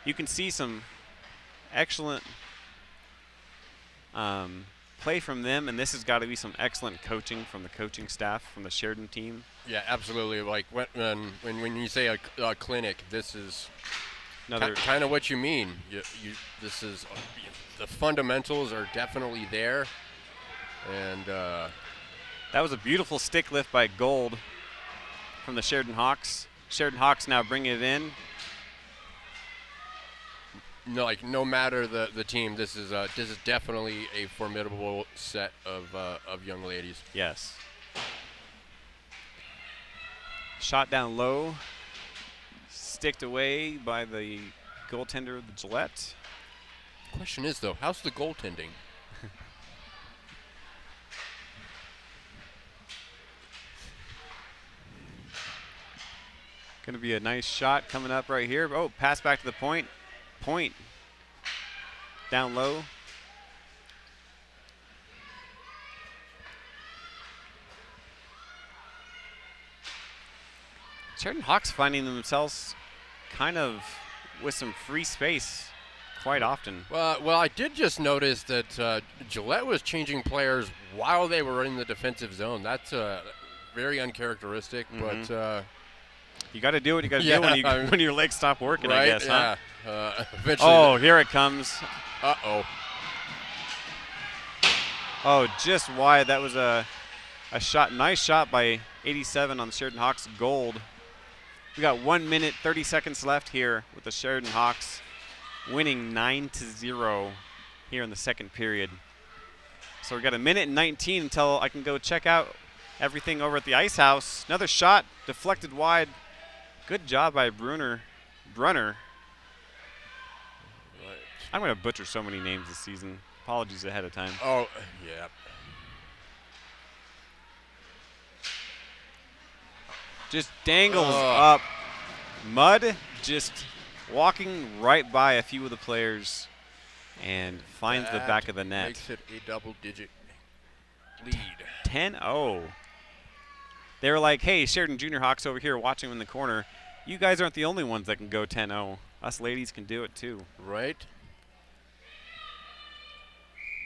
You can see some excellent play from them, and this has got to be some excellent coaching from the coaching staff from the Sheridan team. Yeah, absolutely. Like when you say a clinic, this is kind of what you mean. This is the fundamentals are definitely there, and that was a beautiful stick lift by Gold from the Sheridan Hawks. Sheridan Hawks now bringing it in. No matter the team, this is definitely a formidable set of young ladies. Yes. Shot down low, sticked away by the goaltender of the Gillette. Question is though, how's the goaltending? Going to be a nice shot coming up right here. Oh, pass back to the point. Point down low. Sheridan Hawks finding themselves kind of with some free space quite often. Well, I did just notice that Gillette was changing players while they were in the defensive zone. That's very uncharacteristic, but you got to do what you got to do when your legs stop working, right? I guess, yeah. huh? Eventually. Oh, here it comes. Uh-oh. Oh, just wide. That was a shot. Nice shot by 87 on the Sheridan Hawks. Gold. We got 1 minute, 30 seconds left here with the Sheridan Hawks winning 9-0 here in the second period. So we got 1:19 until I can go check out everything over at the Ice House. Another shot deflected wide. Good job by Brunner. Right. I'm going to butcher so many names this season. Apologies ahead of time. Oh, yeah. Just dangles up. Mudd just walking right by a few of the players and finds the back of the net. Makes it a double-digit lead. 10-0. They were like, hey, Sheridan Junior Hawks over here watching in the corner. You guys aren't the only ones that can go 10-0. Us ladies can do it too. Right.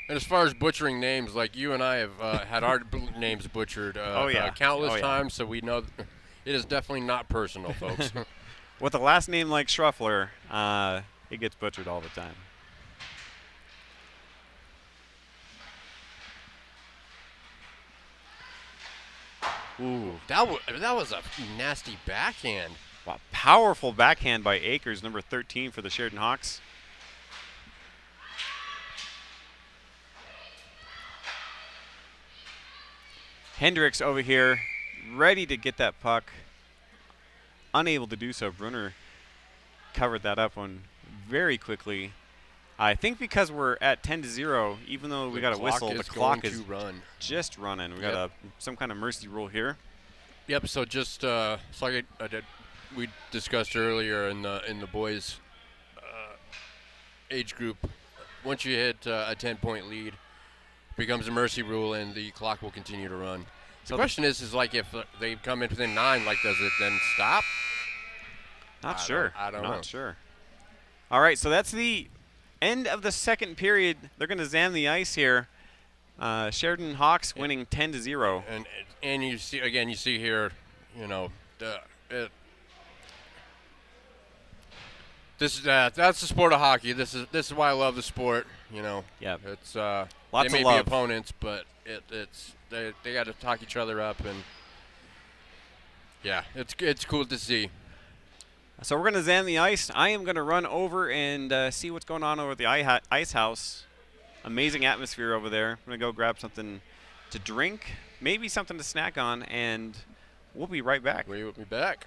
And as far as butchering names, like you and I have had our names butchered countless times, so we know it is definitely not personal, folks. With a last name like Schruffler, it gets butchered all the time. Ooh, that was a nasty backhand. Wow, powerful backhand by Akers, number 13 for the Sheridan Hawks. Hendricks over here, ready to get that puck. Unable to do so. Brunner covered that up one very quickly. I think because we're at 10-0, even though we got a whistle, the clock is just running. We got some kind of mercy rule here. Yep. So just like we discussed earlier in the boys' age group, once you hit a 10-point lead, becomes a mercy rule, and the clock will continue to run. So The question is like if they come in within 9, like does it then stop? Not sure. I don't know. Not sure. All right, so that's the end of the second period. They're going to zam the ice here. Sheridan Hawks winning 10-0. And you see again, you see here, you know, that's the sport of hockey. This is why I love the sport. You know, yeah, it's lots they may of love. be opponents, but they got to talk each other up, and yeah, it's cool to see. So we're going to zam the ice. I am going to run over and see what's going on over at the ice house. Amazing atmosphere over there. I'm going to go grab something to drink, maybe something to snack on, and we'll be right back. We'll be back.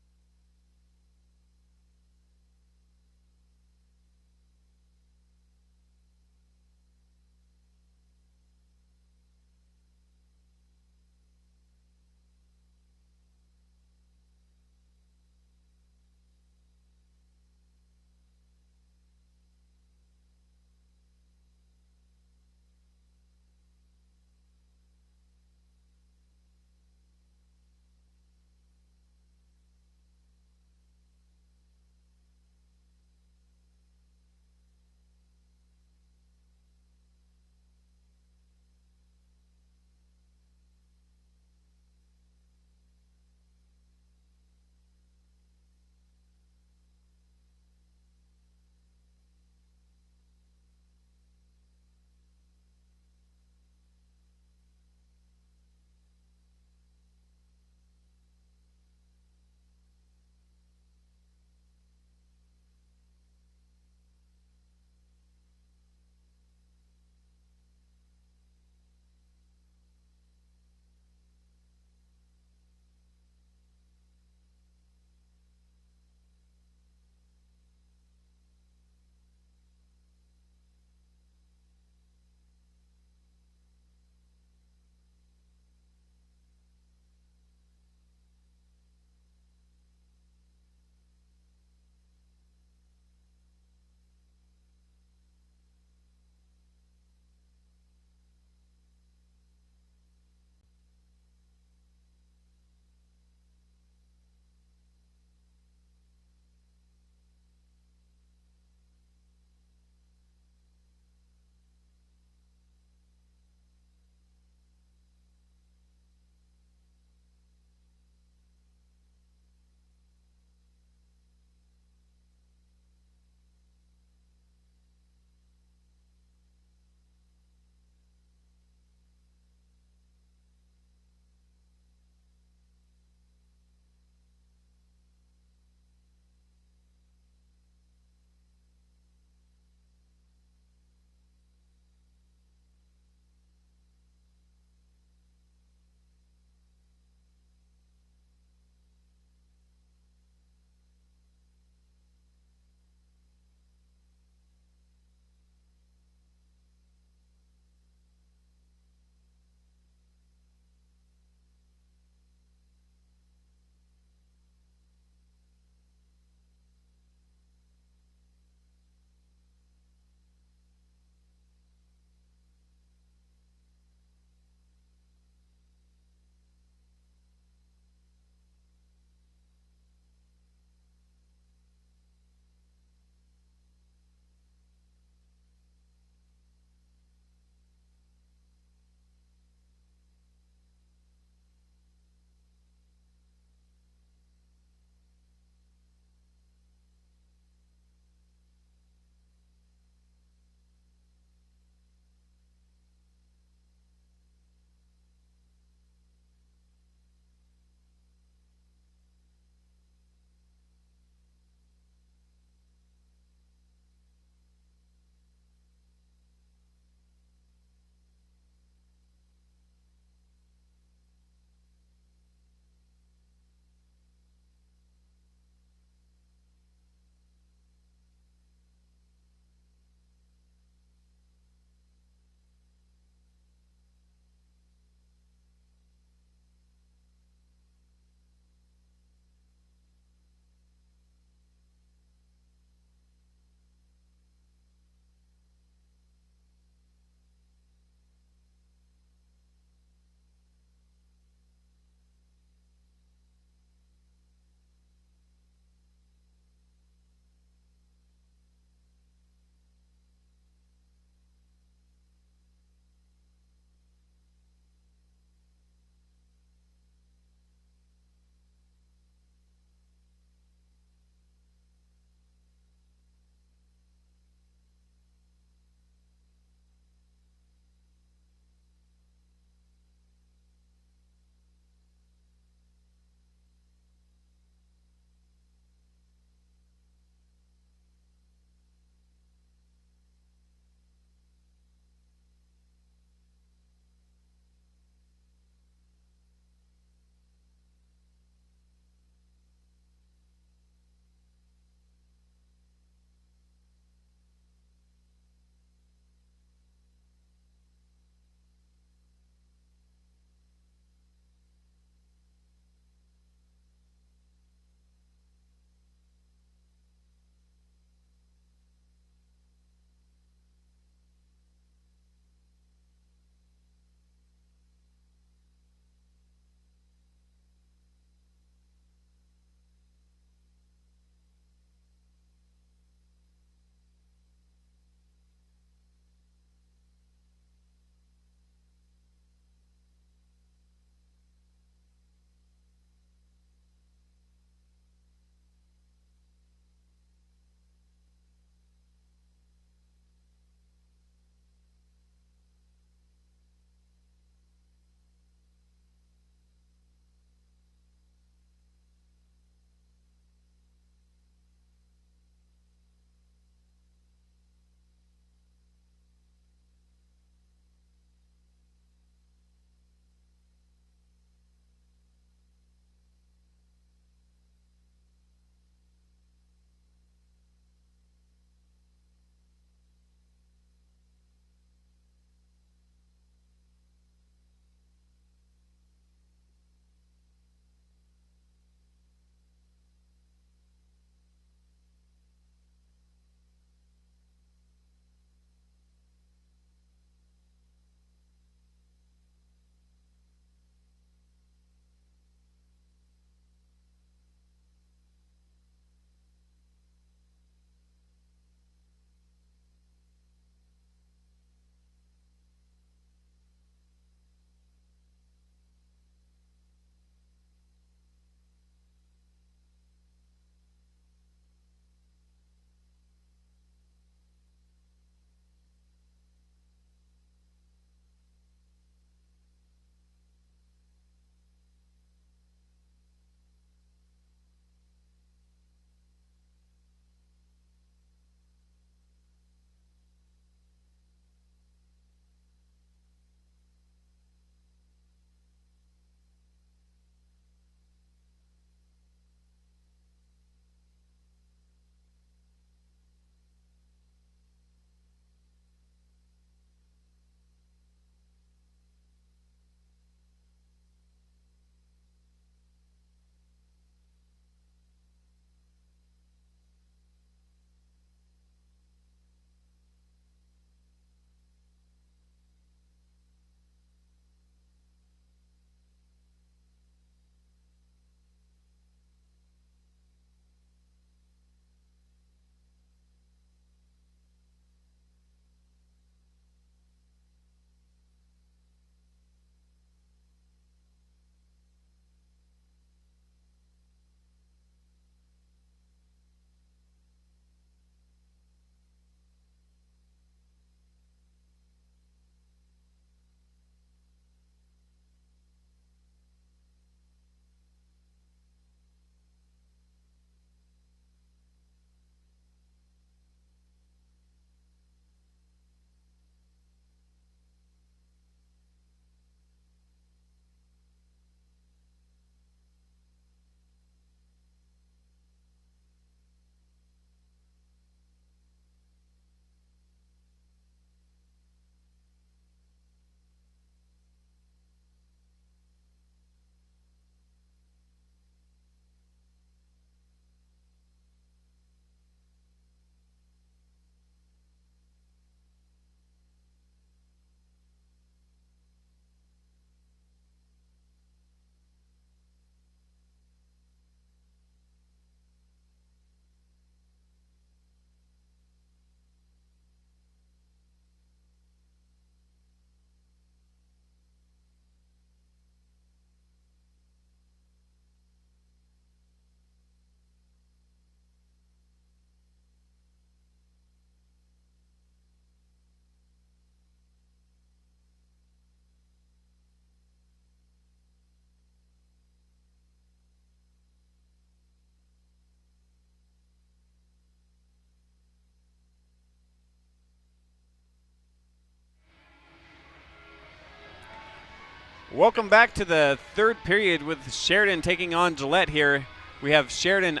Welcome back to the third period with Sheridan taking on Gillette here. We have Sheridan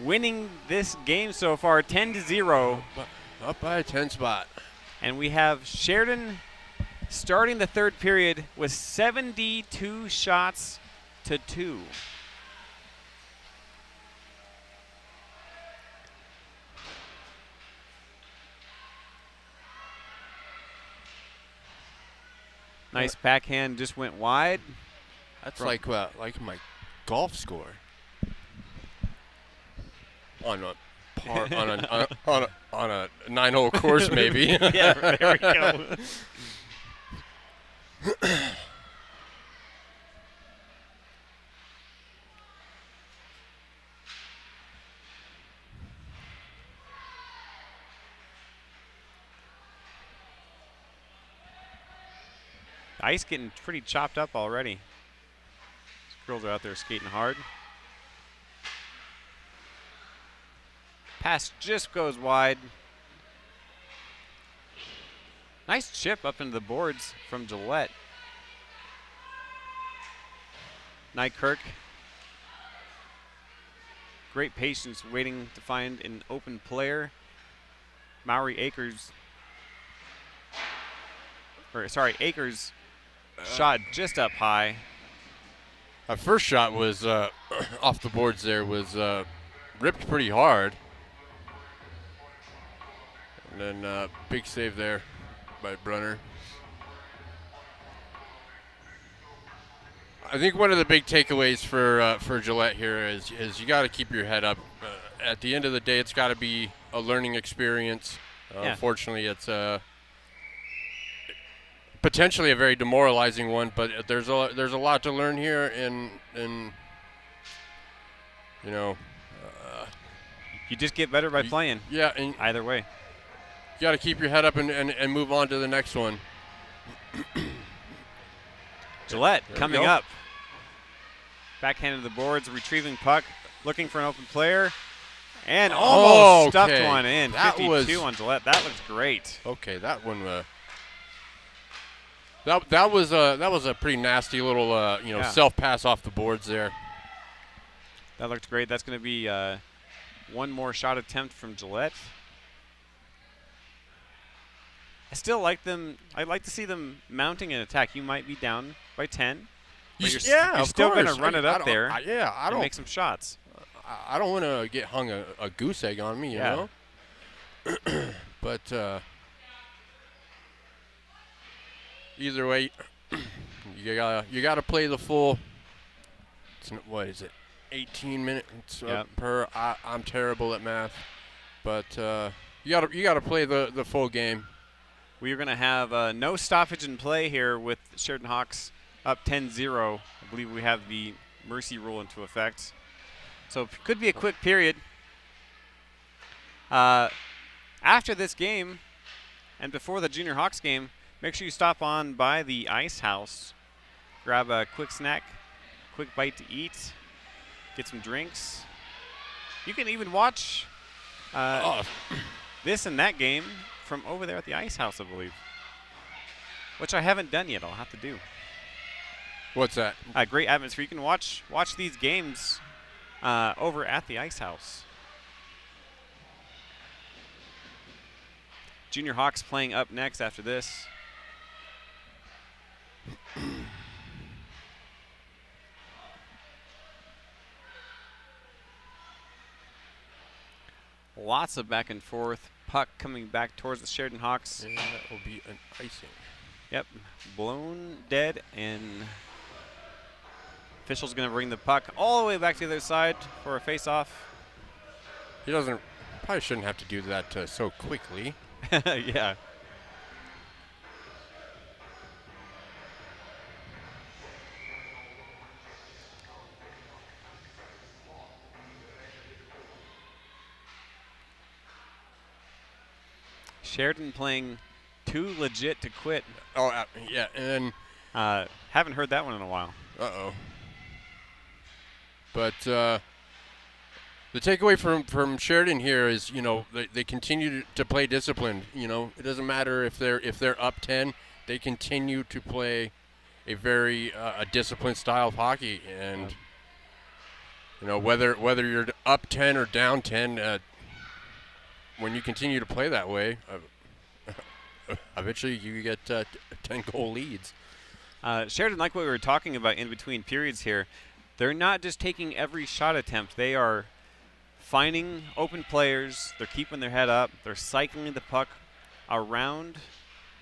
winning this game so far 10-0. Up by a 10 spot. And we have Sheridan starting the third period with 72 shots to 2. Nice backhand, just went wide. That's like my golf score. On a par, on a 9-hole course, maybe. Yeah, there we go. Ice getting pretty chopped up already. These girls are out there skating hard. Pass just goes wide. Nice chip up into the boards from Gillette. Nykirk. Great patience waiting to find an open player. Akers shot just up high. Our first shot was off the boards there, was ripped pretty hard. And then big save there by Brunner. I think one of the big takeaways for Gillette here is you got to keep your head up. At the end of the day, it's got to be a learning experience. Unfortunately, it's potentially a very demoralizing one, but there's a lot to learn here, and you know, you just get better by playing. Yeah, and either way, you got to keep your head up and move on to the next one. Gillette coming up, backhanded to the boards, retrieving puck, looking for an open player, and almost stuffed one in. That 52 on Gillette. That looks great. Okay, that one. That was a pretty nasty little self pass off the boards there. That looked great. That's going to be one more shot attempt from Gillette. I still like them. I'd like to see them mounting an attack. You might be down by 10. But you're still going to run it up there. I don't make some shots. I don't want to get hung a goose egg on me, you know. But either way, you gotta play the full. What is it? 18 minutes per. I'm terrible at math, but you gotta play the full game. We are going to have no stoppage in play here with Sheridan Hawks up 10-0. I believe we have the mercy rule into effect. So it could be a quick period. After this game and before the Junior Hawks game, make sure you stop on by the Ice House. Grab a quick snack, quick bite to eat, get some drinks. You can even watch this and that game from over there at the Ice House, I believe, which I haven't done yet. I'll have to do. What's that? Great atmosphere. You can watch these games over at the Ice House. Junior Hawks playing up next after this. Lots of back and forth. Puck coming back towards the Sheridan Hawks. And that will be an icing. Yep. Blown dead, and official's going to bring the puck all the way back to the other side for a face-off. He probably shouldn't have to do that so quickly. Yeah. Sheridan playing too legit to quit. Oh, yeah, and haven't heard that one in a while. Uh-oh. But the takeaway from Sheridan here is, they continue to play disciplined. It doesn't matter if they're up 10. They continue to play a very a disciplined style of hockey, and you know, whether you're up 10 or down 10, when you continue to play that way, eventually you get 10-goal leads. Sheridan, like what we were talking about in between periods here, they're not just taking every shot attempt. They are finding open players. They're keeping their head up. They're cycling the puck around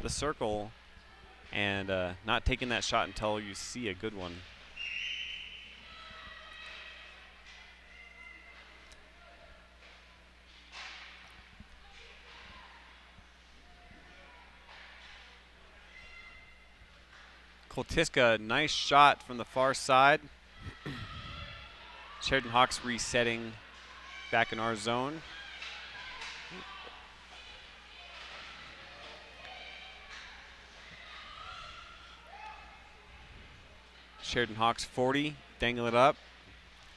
the circle and not taking that shot until you see a good one. Koltiska, nice shot from the far side. Sheridan Hawks resetting back in our zone. Sheridan Hawks 40, dangle it up.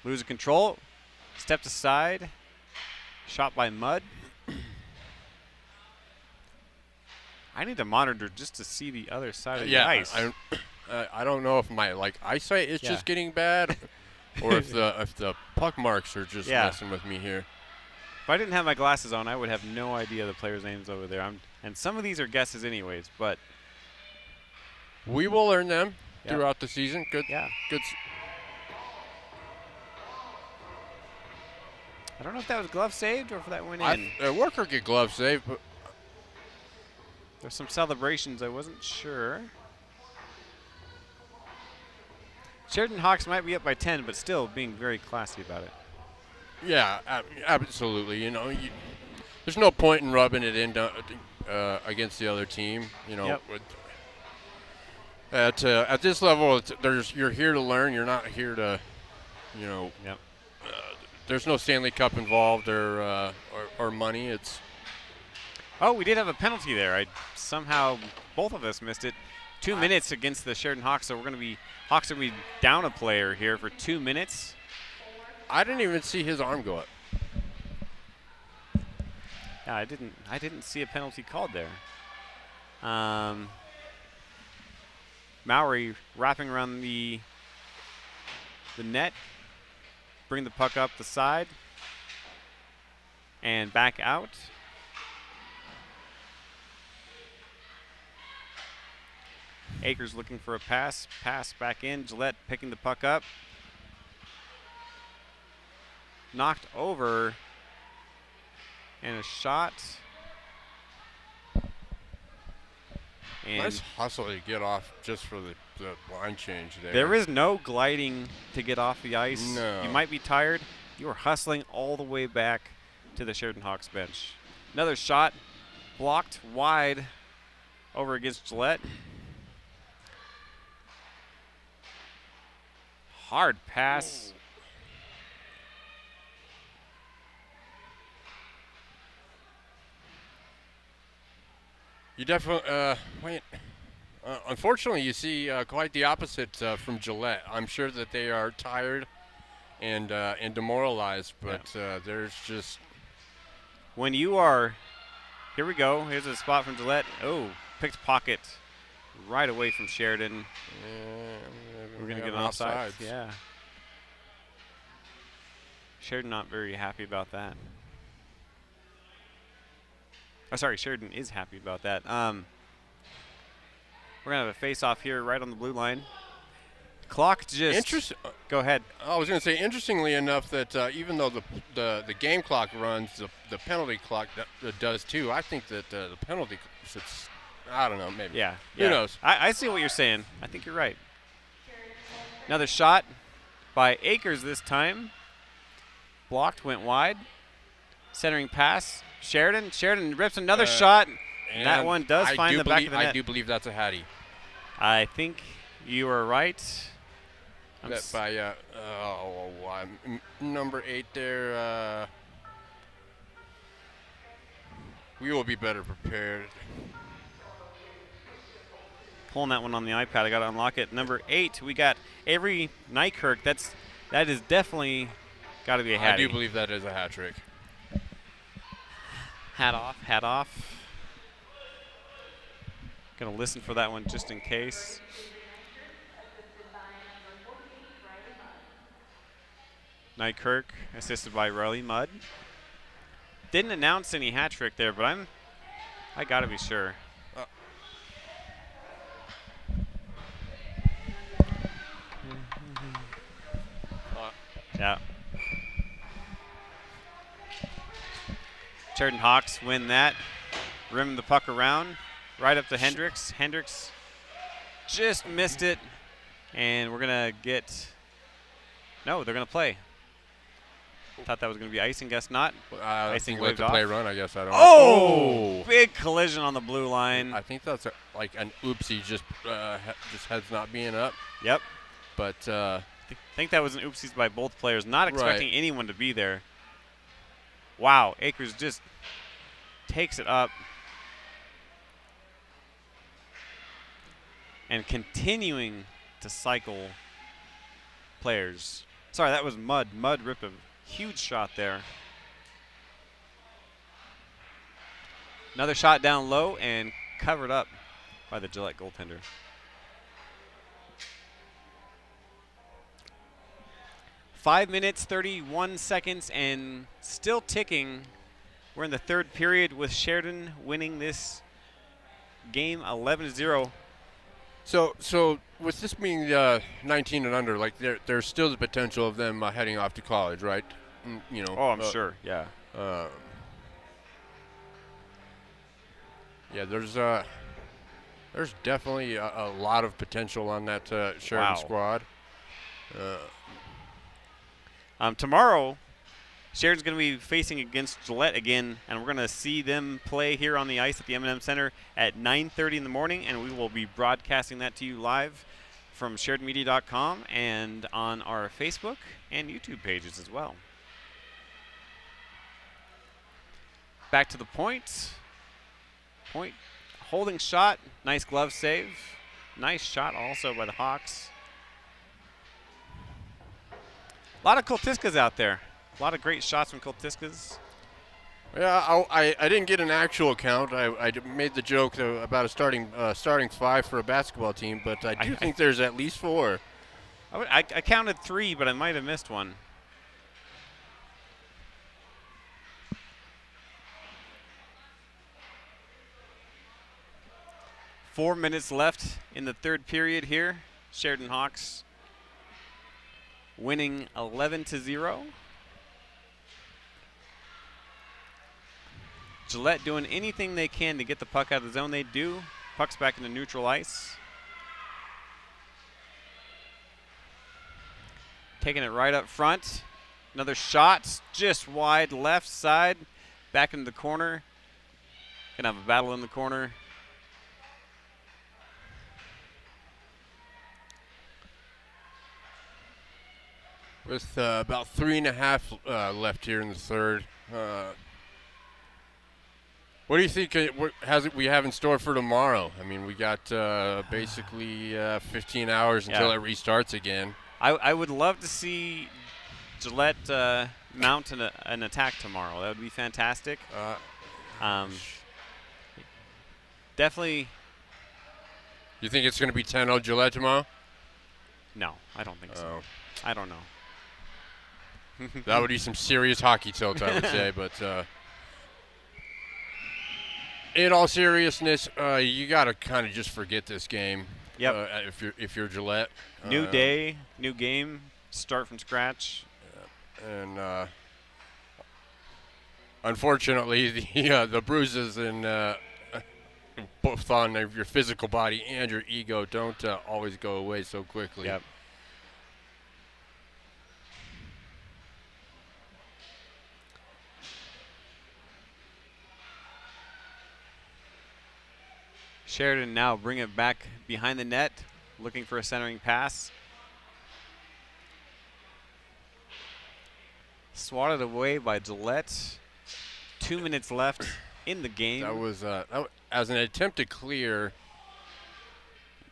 Losing control, stepped aside, shot by Mudd. I need to monitor just to see the other side of the ice. I don't know if my eyesight is just getting bad, or if the puck marks are just messing with me here. If I didn't have my glasses on, I would have no idea the players' names over there. And some of these are guesses anyways, but we will learn them throughout the season. Good. Yeah. Good. I don't know if that was glove saved or if that went in. A worker get glove saved, but there's some celebrations. I wasn't sure. Sheridan Hawks might be up by 10, but still being very classy about it. Yeah, absolutely. You know, there's no point in rubbing it in against the other team. You know, at this level, you're here to learn. You're not here to, you know. Yep. There's no Stanley Cup involved or money. It's. Oh, we did have a penalty there. Somehow both of us missed it. 2 minutes against the Sheridan Hawks, so Hawks are going to be down a player here for 2 minutes. I didn't even see his arm go up. Yeah, I didn't see a penalty called there. Mowry wrapping around the net, bring the puck up the side, and back out. Akers looking for a pass back in. Gillette picking the puck up. Knocked over. And a shot. And nice hustle to get off just for the line change there. There is no gliding to get off the ice. No. You might be tired. You are hustling all the way back to the Sheridan Hawks bench. Another shot blocked wide over against Gillette. Hard pass. You definitely unfortunately, you see quite the opposite from Gillette. I'm sure that they are tired and demoralized, but there's just when you are. Here we go. Here's a spot from Gillette. Oh, picked pocket right away from Sheridan. We're going to get an offside. Yeah. Sheridan not very happy about that. Oh, sorry, Sheridan is happy about that. We're going to have a face-off here right on the blue line. Clock just... Go ahead. I was going to say, interestingly enough, that even though the game clock runs, the penalty clock does too. I think that the penalty should... I don't know, maybe. Yeah. Who knows? I see what you're saying. I think you're right. Another shot by Akers this time. Blocked, went wide. Centering pass. Sheridan rips another shot. And that one does find the back of the net. I do believe that's a Hattie. I think you are right. That by number 8 there. We will be better prepared. Pulling that one on the iPad. I got to unlock it. Number 8, we got Avery Nykirk. That is definitely got to be a hat. I do believe that is a hat trick. Hat off. Gonna listen for that one just in case. Nykirk, assisted by Riley Mudd. Didn't announce any hat trick there, but I gotta be sure. Yeah. Sheridan Hawks win that. Rim the puck around, right up to Hendricks. Hendricks just missed it, and we're gonna get. No, they're gonna play. Thought that was gonna be icing, guess not. Icing let waved the off. play run, I guess. I don't Oh! Big collision on the blue line. I think that's like an oopsie, just heads not being up. Yep. But I think that was an oopsies by both players, not expecting anyone to be there. Wow, Akers just takes it up. And continuing to cycle players. Sorry, that was Mudd. Mudd ripped a huge shot there. Another shot down low and covered up by the Gillette goaltender. Five minutes, 31 seconds, and still ticking. We're in the third period with Sheridan winning this game 11-0. So with this being 19 and under, like there's still the potential of them heading off to college, right? You know. Oh, I'm sure. Yeah. Yeah, there's definitely a lot of potential on that Sheridan squad. Tomorrow, Sheridan's going to be facing against Gillette again, and we're going to see them play here on the ice at the M&M Center at 9:30 in the morning, and we will be broadcasting that to you live from SheridanMedia.com and on our Facebook and YouTube pages as well. Back to the point. Point holding shot. Nice glove save. Nice shot also by the Hawks. A lot of Kultiskas out there. A lot of great shots from Kultiskas. Yeah, I didn't get an actual count. I made the joke about a starting five for a basketball team, but I do think there's at least four. I counted three, but I might have missed one. Four minutes left in the third period here. Sheridan Hawks winning 11-0. Gillette doing anything they can to get the puck out of the zone. They do. Puck's back into neutral ice. Taking it right up front. Another shot just wide left side. Back into the corner. Gonna have a battle in the corner. With about 3.5 left here in the third. What do you think we have in store for tomorrow? I mean, we got basically 15 hours until it restarts again. I would love to see Gillette mount an attack tomorrow. That would be fantastic. Definitely. You think it's going to be 10-0 Gillette tomorrow? No, I don't think so. I don't know. That would be some serious hockey tilt, I would say. But in all seriousness, you got to kind of just forget this game. Yep. If you're Gillette. New day, new game, start from scratch. And unfortunately, the bruises and both on your physical body and your ego don't always go away so quickly. Yep. Sheridan now bring it back behind the net, looking for a centering pass. Swatted away by Gillette. 2 minutes left in the game. That was as an attempt to clear.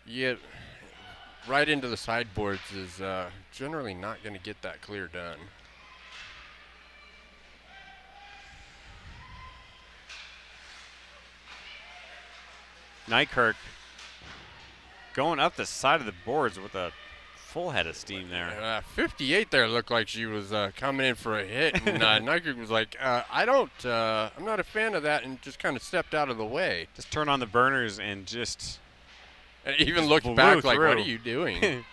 Yet right into the sideboards is generally not going to get that clear done. Nykirk going up the side of the boards with a full head of steam there. 58 there looked like she was coming in for a hit, and Nike was like, I'm not a fan of that, and just kind of stepped out of the way. Just turn on the burners and And even just looked blew back like, through. what are you doing?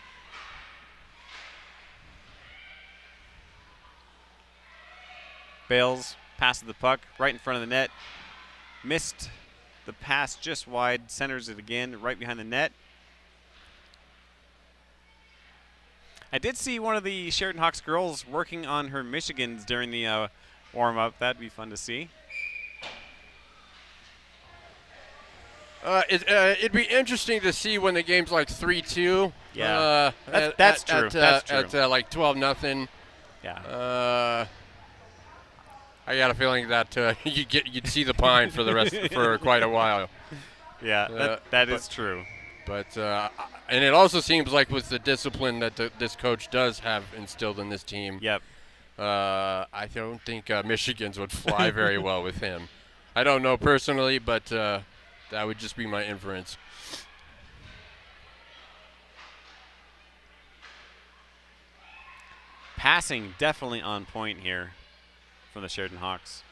Bales passes the puck right in front of the net. Missed the pass just wide. Centers it again right behind the net. I did see one of the Sheridan Hawks girls working on her Michigans during the warm-up. That'd be fun to see. It'd be interesting to see when the game's like 3-2. Yeah, that's true. That's true. At like 12-0. Yeah. I got a feeling that you'd see the pine for quite a while. Yeah, that is true. But and it also seems like with the discipline that this coach does have instilled in this team. Yep. I don't think Michigan's would fly very well with him. I don't know personally, but that would just be my inference. Passing definitely on point here from the Sheridan Hawks.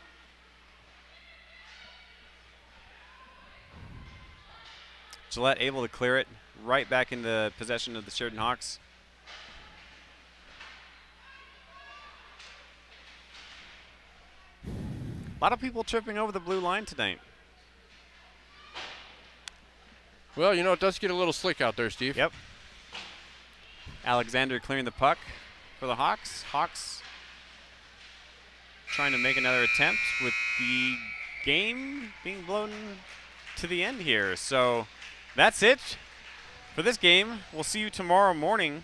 Gillette able to clear it right back into possession of the Sheridan Hawks. A lot of people tripping over the blue line tonight. Well, it does get a little slick out there, Steve. Yep. Alexander clearing the puck for the Hawks. Hawks trying to make another attempt with the game being blown to the end here. So that's it for this game. We'll see you tomorrow morning,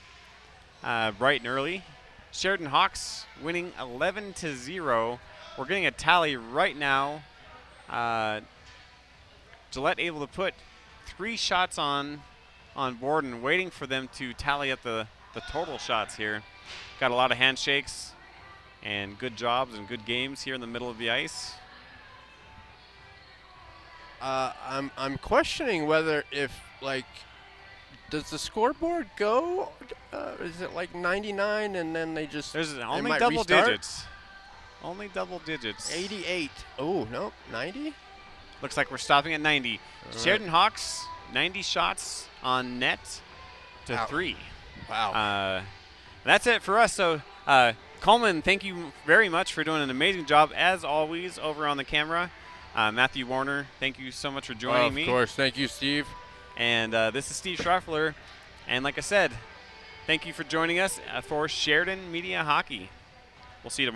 bright and early. Sheridan Hawks winning 11-0. We're getting a tally right now. Gillette able to put 3 shots on board and waiting for them to tally up the total shots here. Got a lot of handshakes and good jobs and good games here in the middle of the ice. I'm questioning whether does the scoreboard go? Is it like 99 and then they just There's they only might double restart? digits. Only double digits. 88. Oh no, 90. Looks like we're stopping at 90. All Sheridan Hawks 90 shots on net to Wow. 3. Wow. That's it for us. So Coleman, thank you very much for doing an amazing job as always over on the camera. Matthew Warner, thank you so much for joining me. Of course. Thank you, Steve. And this is Steve Schraffler. And like I said, thank you for joining us for Sheridan Media Hockey. We'll see you tomorrow.